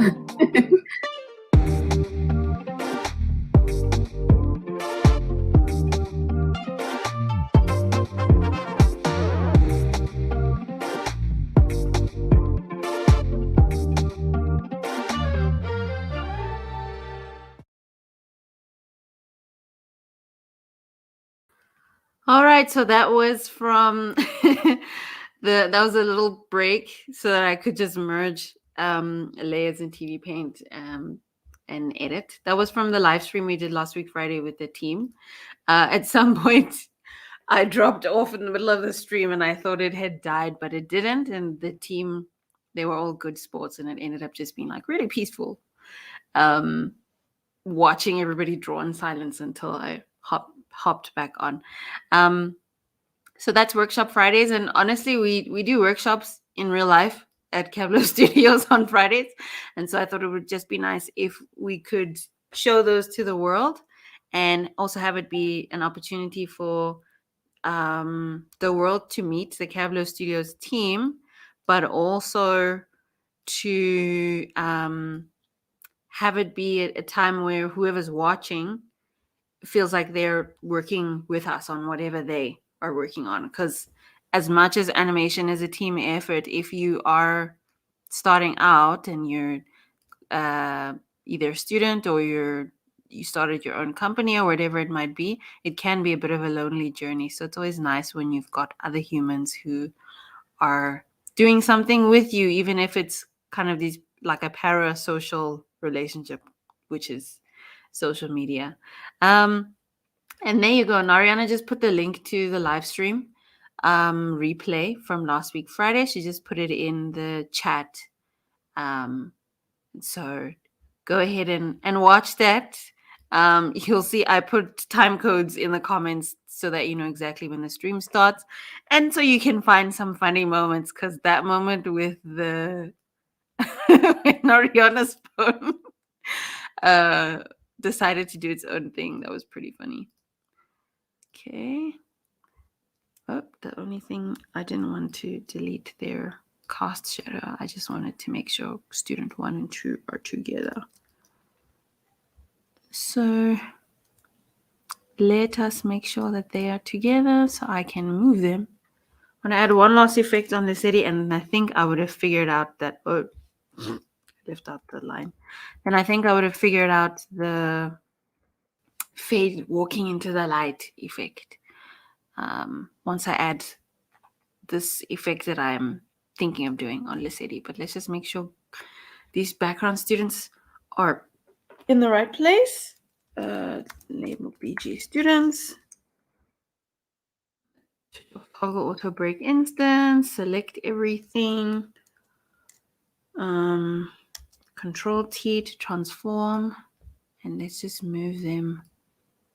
All right, so that was from that was a little break so that I could just merge layers in TV Paint and edit. That was from the live stream we did last week Friday with the team. At some point, I dropped off in the middle of the stream and I thought it had died, but it didn't. And the team, they were all good sports, and it ended up just being like really peaceful. Watching everybody draw in silence until I hopped back on. So that's Workshop Fridays, and honestly, we do workshops in real life at Cabblow Studios on Fridays, and so I thought it would just be nice if we could show those to the world, and also have it be an opportunity for the world to meet the Cabblow Studios team, but also to have it be a time where whoever's watching feels like they're working with us on whatever they are working on. Because as much as animation is a team effort, if you are starting out and you're either a student or you're you started your own company or whatever it might be, it can be a bit of a lonely journey. So it's always nice when you've got other humans who are doing something with you, even if it's kind of these like a parasocial relationship, which is social media. And there you go. Nariana just put the link to the live stream replay from last week Friday. She just put it in the chat. So go ahead and watch that. You'll see I put time codes in the comments so that you know exactly when the stream starts, and so you can find some funny moments, because that moment with the Nariana's phone decided to do its own thing. That was pretty funny. Okay. Oh, the only thing I didn't want to delete their cast shadow. I just wanted to make sure student 1 and 2 are together. So let us make sure that they are together so I can move them. I'm going to add one last effect on the city, and I think I would have figured out that, oh, left out the line. And I think I would have figured out the fade walking into the light effect once I add this effect that I'm thinking of doing on Lesedi. But let's just make sure these background students are in the right place. Label BG students. Toggle auto break instance. Select everything. Control T to transform. And let's just move them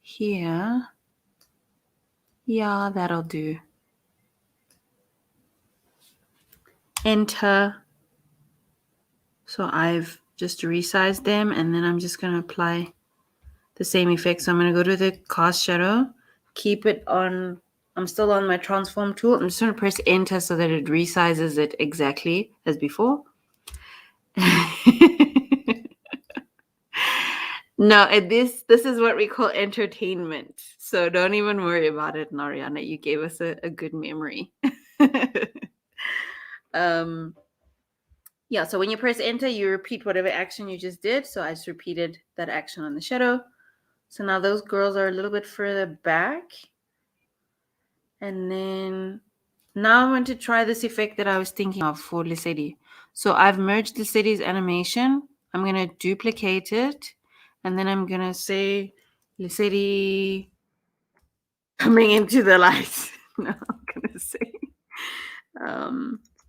here. Yeah, that'll do. Enter. So I've just resized them, and then I'm just going to apply the same effect. So I'm going to go to the cast shadow, keep it on. I'm still on my transform tool. I'm just going to press enter so that it resizes it exactly as before. No, this is what we call entertainment. So don't even worry about it, Nariana. You gave us a good memory. Yeah, so when you press enter, you repeat whatever action you just did. So I just repeated that action on the shadow. So now those girls are a little bit further back. And then now I'm going to try this effect that I was thinking of for Lesedi. So I've merged Lesedi's animation. I'm going to duplicate it. And then I'm going to say Lesedi coming into the light. No, I'm going to say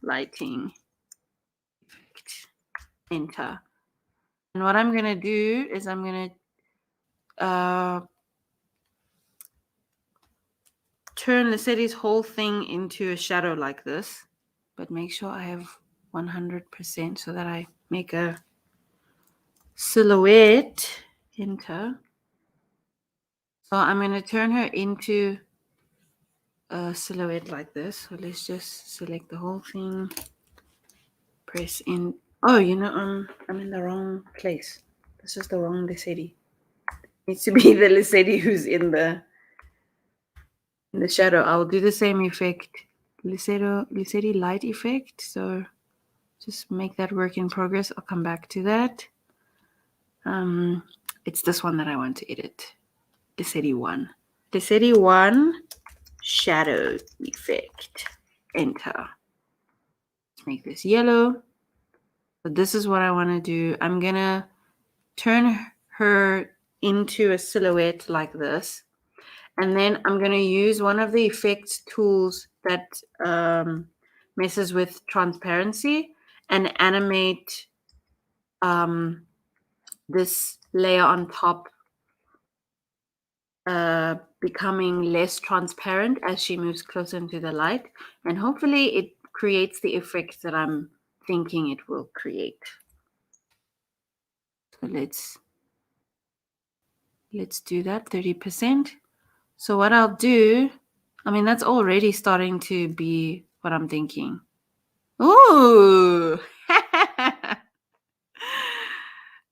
lighting effect. Enter. And what I'm going to do is I'm going to turn Lesedi's whole thing into a shadow like this, but make sure I have 100% so that I make a silhouette. Enter. So I'm going to turn her into a silhouette like this. So let's just select the whole thing, press in. Oh, you know, I'm in the wrong place. This is the wrong Lesedi. Needs to be the Lesedi who's in the shadow. I'll do the same effect, Lesedi light effect. So just make that work in progress. I'll come back to that. It's this one that I want to edit. Lesedi 1. Lesedi 1 shadow effect. Enter. Let's make this yellow. So this is what I want to do. I'm gonna turn her into a silhouette like this. And then I'm going to use one of the effects tools that messes with transparency and animate this layer on top becoming less transparent as she moves closer into the light. And hopefully it creates the effect that I'm thinking it will create. So let's do that, 30%. So what I'll do, I mean, that's already starting to be what I'm thinking. Ooh!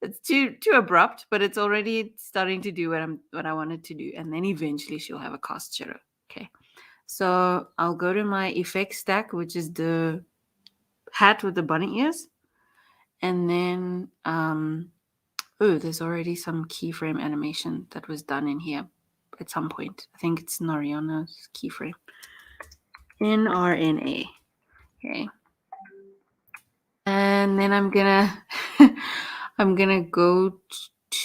It's too abrupt, but it's already starting to do what I wanted to do. And then eventually she'll have a cast shadow. Okay. So I'll go to my effect stack, which is the hat with the bunny ears. And then Oh, there's already some keyframe animation that was done in here at some point. I think it's Nariana's keyframe. NRNA. Okay. And then I'm gonna I'm gonna go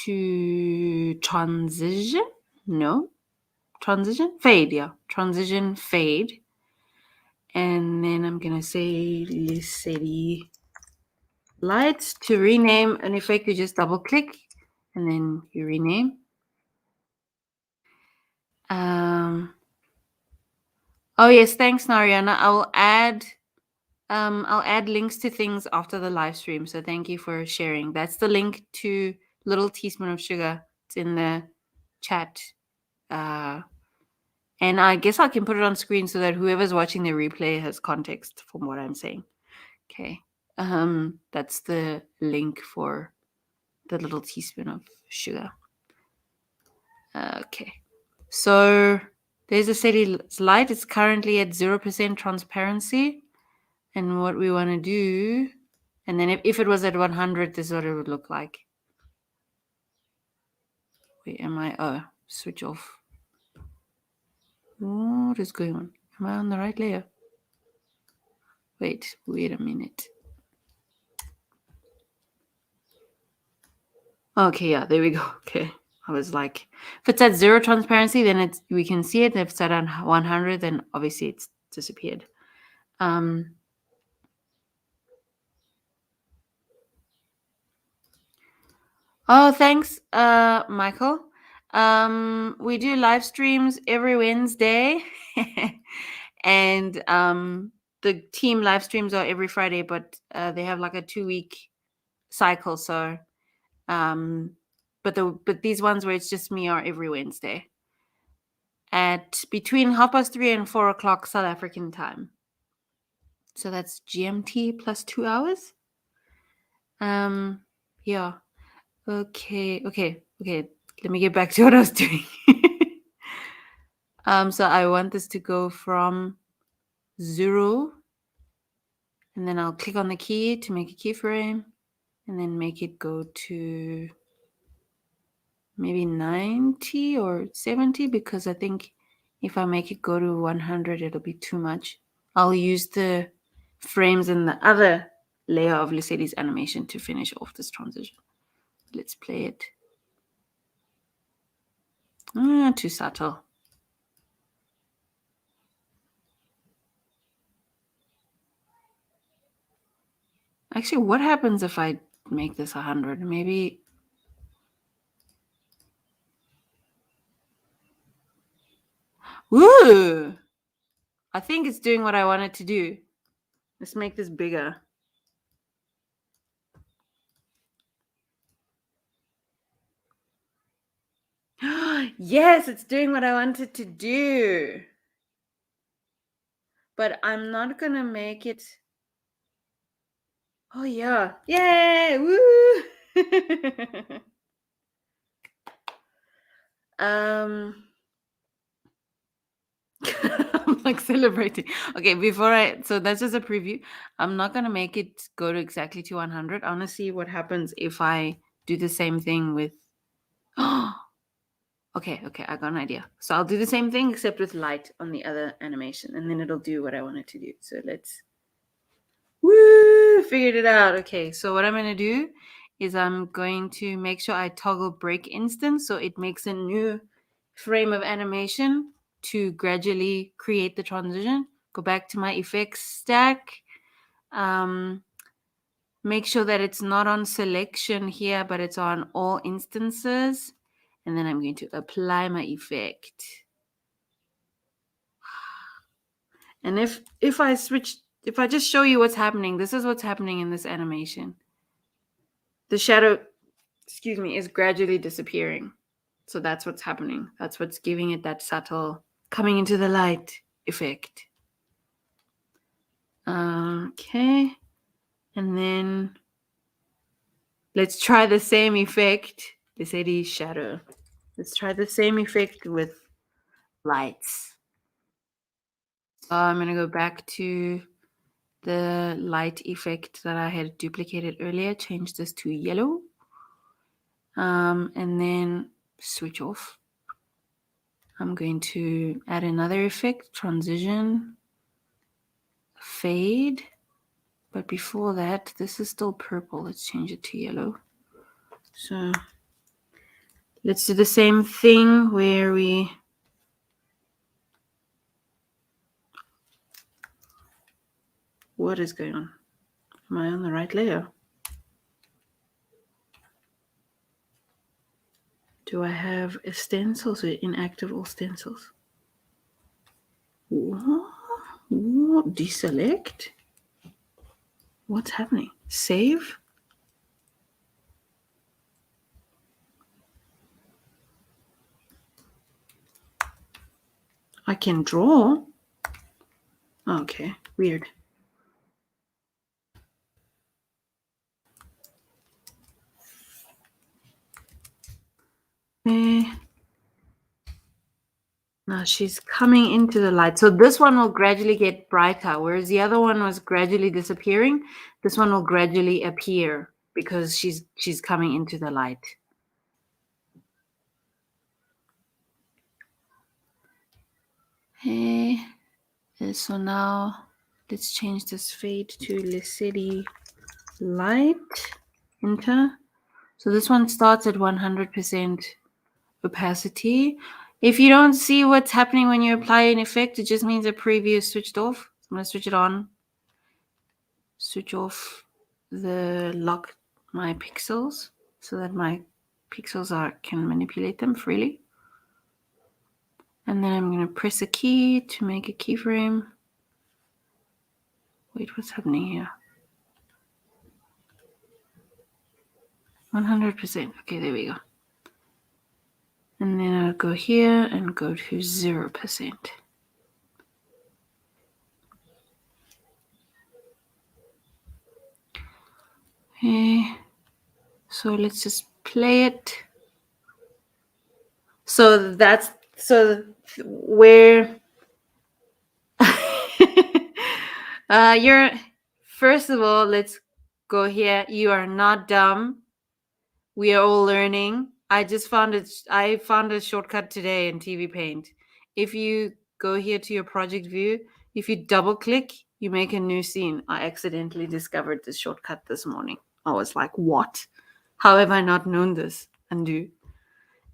to transition. No, transition fade. Yeah, transition fade. And then I'm gonna say Lissetti lights. To rename an effect, you just double click and then you rename. Oh yes, thanks Nariana. I'll add links to things after the live stream. So thank you for sharing. That's the link to Little Teaspoon of Sugar. It's in the chat. And I guess I can put it on screen so that whoever's watching the replay has context from what I'm saying. Okay. That's the link for the Little Teaspoon of Sugar. Okay. So there's a steady light. It's currently at 0% transparency. And what we want to do, and then if it was at 100, this is what it would look like. Where am I? Oh, switch off. What is going on? Am I on the right layer? Wait a minute. Okay, yeah, there we go. Okay. I was like, if it's at 0 transparency, then we can see it. If it's at 100, then obviously it's disappeared. Oh, thanks, Michael. We do live streams every Wednesday, and the team live streams are every Friday, but they have like a 2-week cycle. So, but these ones where it's just me are every Wednesday at between 3:30 and 4 o'clock South African time. So that's GMT plus 2 hours. Yeah. Okay. Let me get back to what I was doing. So I want this to go from 0, and then I'll click on the key to make a keyframe, and then make it go to maybe 90 or 70, because I think if I make it go to 100, it'll be too much. I'll use the frames in the other layer of Lissetti's animation to finish off this transition. Let's play it. Too subtle. Actually, what happens if I make this 100? Maybe. Woo! I think it's doing what I want it to do. Let's make this bigger. Yes, it's doing what I want it to do. But I'm not going to make it. Oh, yeah. Yay! Woo! I'm like celebrating. Okay, so that's just a preview. I'm not going to make it go to exactly to 100. I want to see what happens if I do the same thing with. Okay, I got an idea. So I'll do the same thing except with light on the other animation, and then it'll do what I want it to do. So let's figured it out. Okay, so what I'm going to do is I'm going to make sure I toggle break instance so it makes a new frame of animation to gradually create the transition. Go back to my effects stack. Make sure that it's not on selection here, but it's on all instances. And then I'm going to apply my effect. And if I just show you what's happening, this is what's happening in this animation. The shadow, is gradually disappearing. So that's what's happening. That's what's giving it that subtle coming into the light effect. Okay. And then let's try the same effect. Lissetti's shadow. Let's try the same effect with lights. So I'm going to go back to the light effect that I had duplicated earlier. Change this to yellow. and then switch off. I'm going to add another effect, transition, fade. But before that, this is still purple. Let's change it to yellow. So let's do the same thing where we what is going on? Am I on the right layer? Do I have a stencils or inactive all stencils? What? Deselect? What's happening? Save? I can draw. Okay, weird. Now she's coming into the light. So this one will gradually get brighter, whereas the other one was gradually disappearing. This one will gradually appear because she's coming into the light. Okay. So now let's change this fade to Lesedi light. Enter. So this one starts at 100% opacity. If you don't see what's happening when you apply an effect, it just means a preview is switched off. I'm going to switch it on. Switch off the lock my pixels so that my pixels can manipulate them freely. And then I'm going to press a key to make a keyframe. Wait, what's happening here? 100%. Okay, there we go. And then I'll go here and go to 0%. Okay. So let's just play it. So that's where you're first of all, let's go here. You are not dumb. We are all learning. I found a shortcut today in TV Paint. If you go here to your project view, if you double click, you make a new scene. I accidentally discovered this shortcut this morning. I was like, what? How have I not known this? Undo.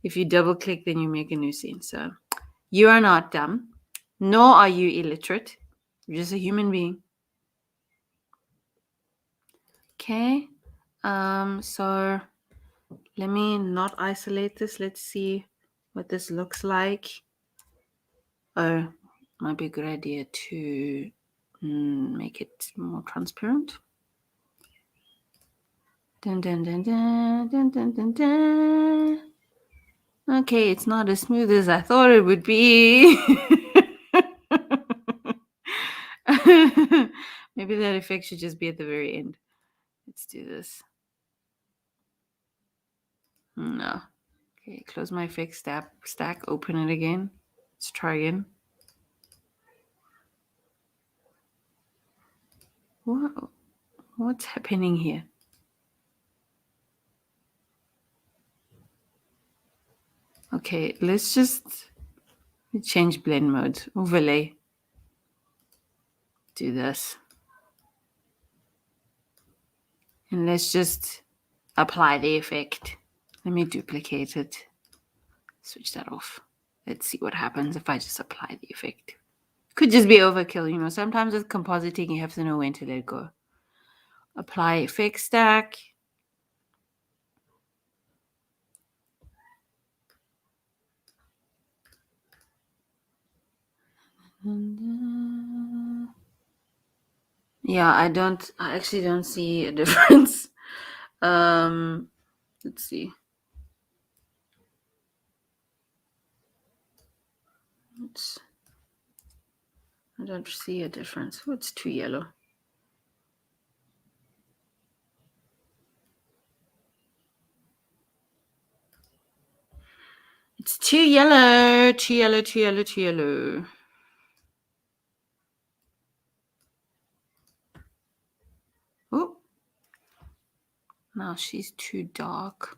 If you double click, then you make a new scene. So you are not dumb, nor are you illiterate. You're just a human being. Okay. So let me not isolate this. Let's see what this looks like. Oh, might be a good idea to make it more transparent. Dun, dun, dun, dun, dun, dun, dun, dun. Okay, it's not as smooth as I thought it would be. Maybe that effect should just be at the very end. Let's do this. No. Okay, close my effects stack, open it again. Let's try again. Whoa. What's happening here? Okay, let's just change blend mode. Overlay. Do this. And let's just apply the effect. Let me duplicate it. Switch that off. Let's see what happens if I just apply the effect. Could just be overkill, you know. Sometimes with compositing, you have to know when to let go. Apply effect stack. And, yeah, I actually don't see a difference. Let's see. I don't see a difference. Oh, it's too yellow. It's too yellow, too yellow, too yellow, too yellow. Oh, now she's too dark.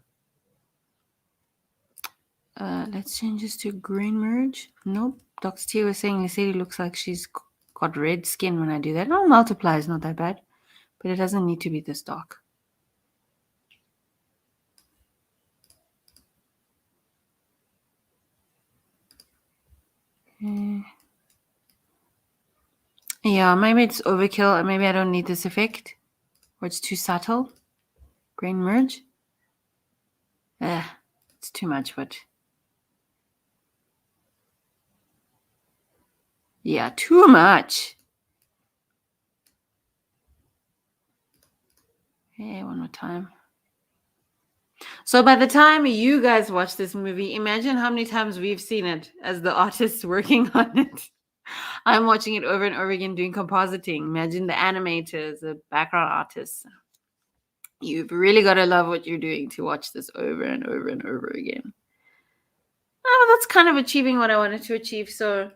Let's change this to green merge. Nope. Dr. T was saying Lisette looks like she's got red skin when I do that. No, multiply is not that bad, but it doesn't need to be this dark. Okay. Yeah, maybe it's overkill. Maybe I don't need this effect, or it's too subtle. Grain merge. It's too much, but yeah, too much. Okay, one more time. So by the time you guys watch this movie, imagine how many times we've seen it as the artists working on it. I'm watching it over and over again doing compositing. Imagine the animators, the background artists. You've really got to love what you're doing to watch this over and over and over again. Oh, that's kind of achieving what I wanted to achieve. So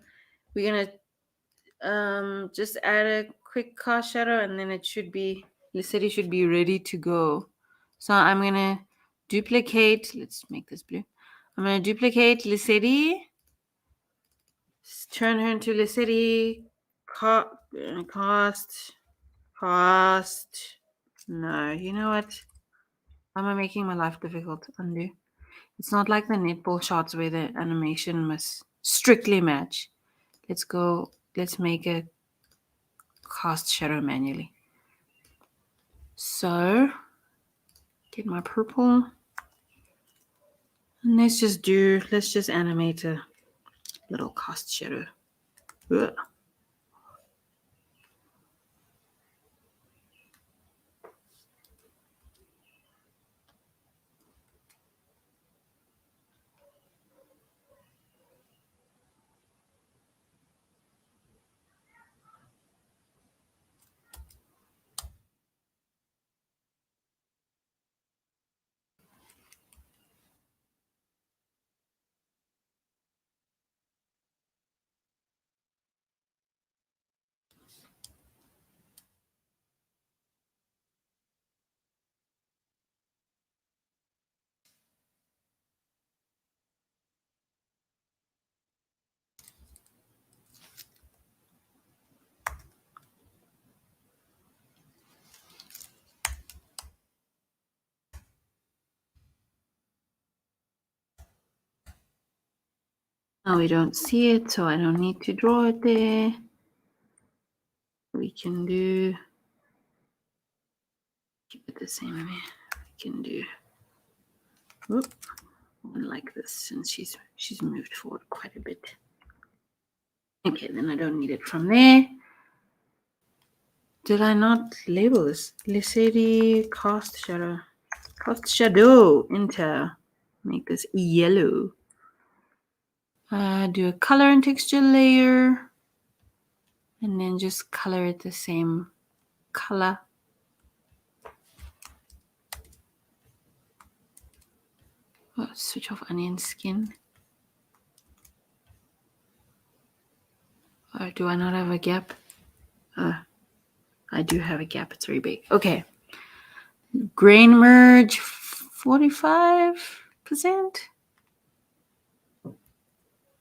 we're going to just add a quick cast shadow, and then it should be, the city should be ready to go. So I'm going to duplicate, let's make this blue. I'm going to duplicate Lissetti, turn her into Lissetti, cost. No, you know what? Am I making my life difficult? Undo. It's not like the netball shots where the animation must strictly match. Let's make a cast shadow manually. So, get my purple. And let's just animate a little cast shadow. Ugh. Now we don't see it, so I don't need to draw it there. We can keep it the same way. We can do one like this, since she's moved forward quite a bit. Okay, then I don't need it from there. Did I not label this? Lissetti cast shadow. Cast shadow. Enter. Make this yellow. Do a color and texture layer. And then just color it the same color. Oh, switch off onion skin. Or do I not have a gap? I do have a gap. It's very big. Okay. Grain merge 45%.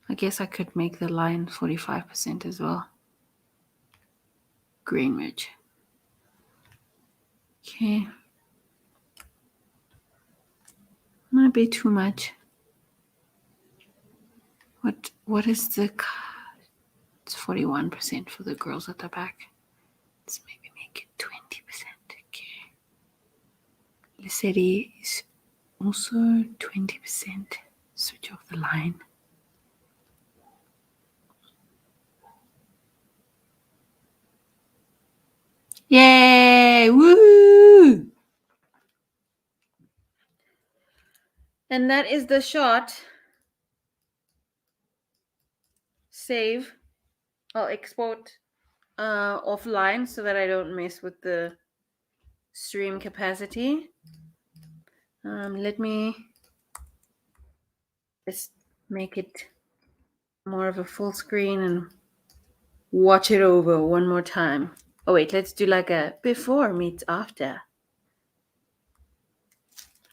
I guess I could make the line 45% as well. Grain merge. Okay. Might be too much. What is the... It's 41% for the girls at the back. Let's maybe make it 20%. Okay. Lissetti is also 20%. Switch off the line. Yay! Woo! And that is the shot. Save. I'll export offline so that I don't mess with the stream capacity. Let me just make it more of a full screen and watch it over one more time. Oh wait, let's do like a before meets after.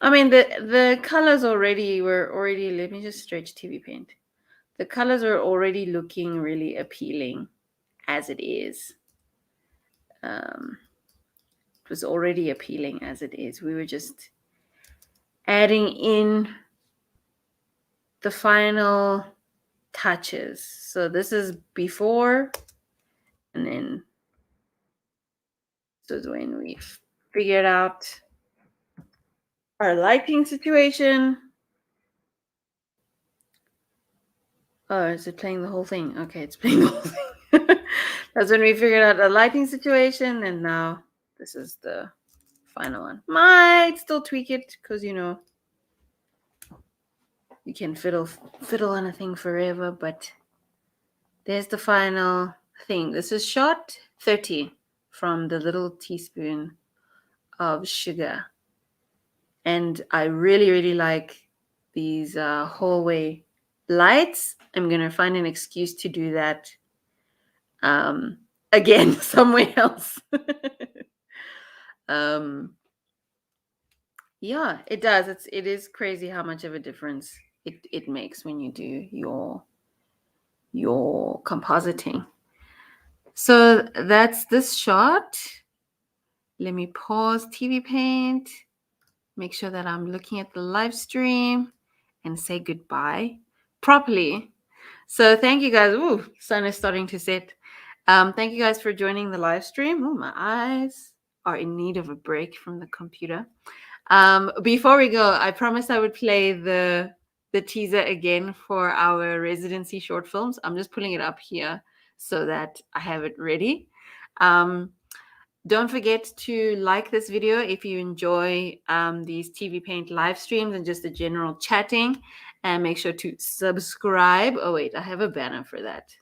I mean, the colors were already. Let me just stretch TV Paint. The colors are already looking really appealing as it is. It was already appealing as it is. We were just adding in the final touches. So this is before, and then this is when we figured out our lighting situation. Oh, is it playing the whole thing? Okay, it's playing the whole thing. That's when we figured out the lighting situation, and now this is the final one. Might still tweak it because you can fiddle on a thing forever, but there's the final thing. This is shot 30 from the little teaspoon of sugar, and I really, really like these hallway lights. I'm gonna find an excuse to do that again somewhere else. Yeah, it does. It is crazy how much of a difference it makes when you do your compositing. So that's this shot. Let me pause TV Paint, make sure that I'm looking at the live stream, and say goodbye properly. So thank you guys. Ooh, sun is starting to set. Thank you guys for joining the live stream. Oh, my eyes are in need of a break from the computer. Before we go, I promised I would play the teaser again for our residency short films. I'm just pulling it up here so that I have it ready. Don't forget to like this video if you enjoy these TV Paint live streams and just the general chatting. And make sure to subscribe. Oh, wait, I have a banner for that.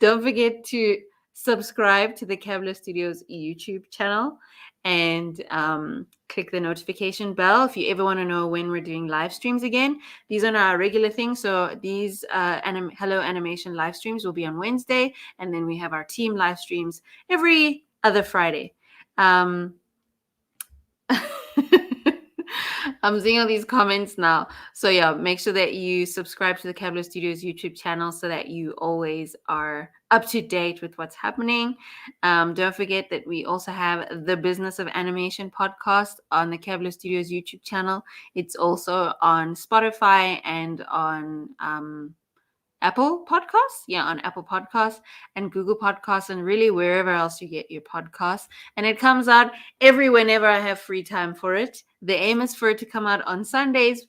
Don't forget to subscribe to the Cabblow Studios YouTube channel and click the notification bell if you ever want to know when we're doing live streams again. These are not our regular things. So these Hello Animation live streams will be on Wednesday. And then we have our team live streams every other Friday. I'm seeing all these comments now. So yeah, make sure that you subscribe to the Cabblow Studios YouTube channel so that you always are up to date with what's happening. Don't forget that we also have the Business of Animation podcast on the Cabblow Studios YouTube channel. It's also on Spotify and on Apple Podcasts. Yeah, on Apple Podcasts and Google Podcasts and really wherever else you get your podcasts. And it comes out whenever I have free time for it. The aim is for it to come out on Sundays.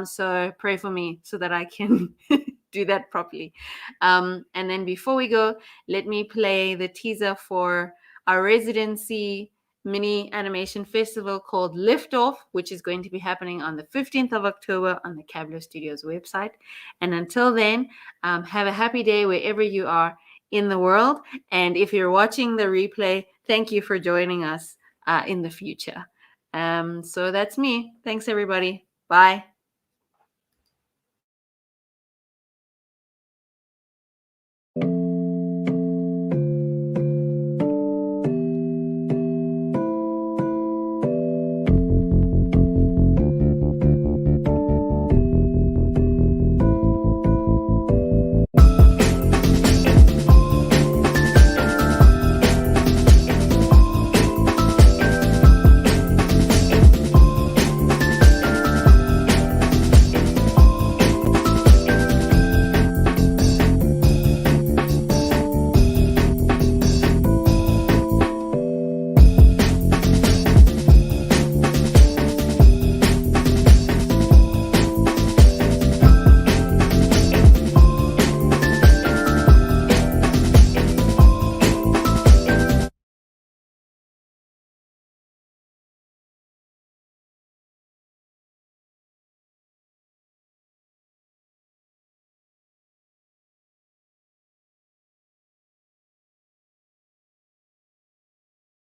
So pray for me so that I can do that properly. And then before we go, let me play the teaser for our residency mini animation festival called Liftoff, which is going to be happening on the 15th of October on the Cabblow Studios website. And until then, have a happy day wherever you are in the world. And if you're watching the replay, thank you for joining us in the future. So that's me. Thanks, everybody. Bye.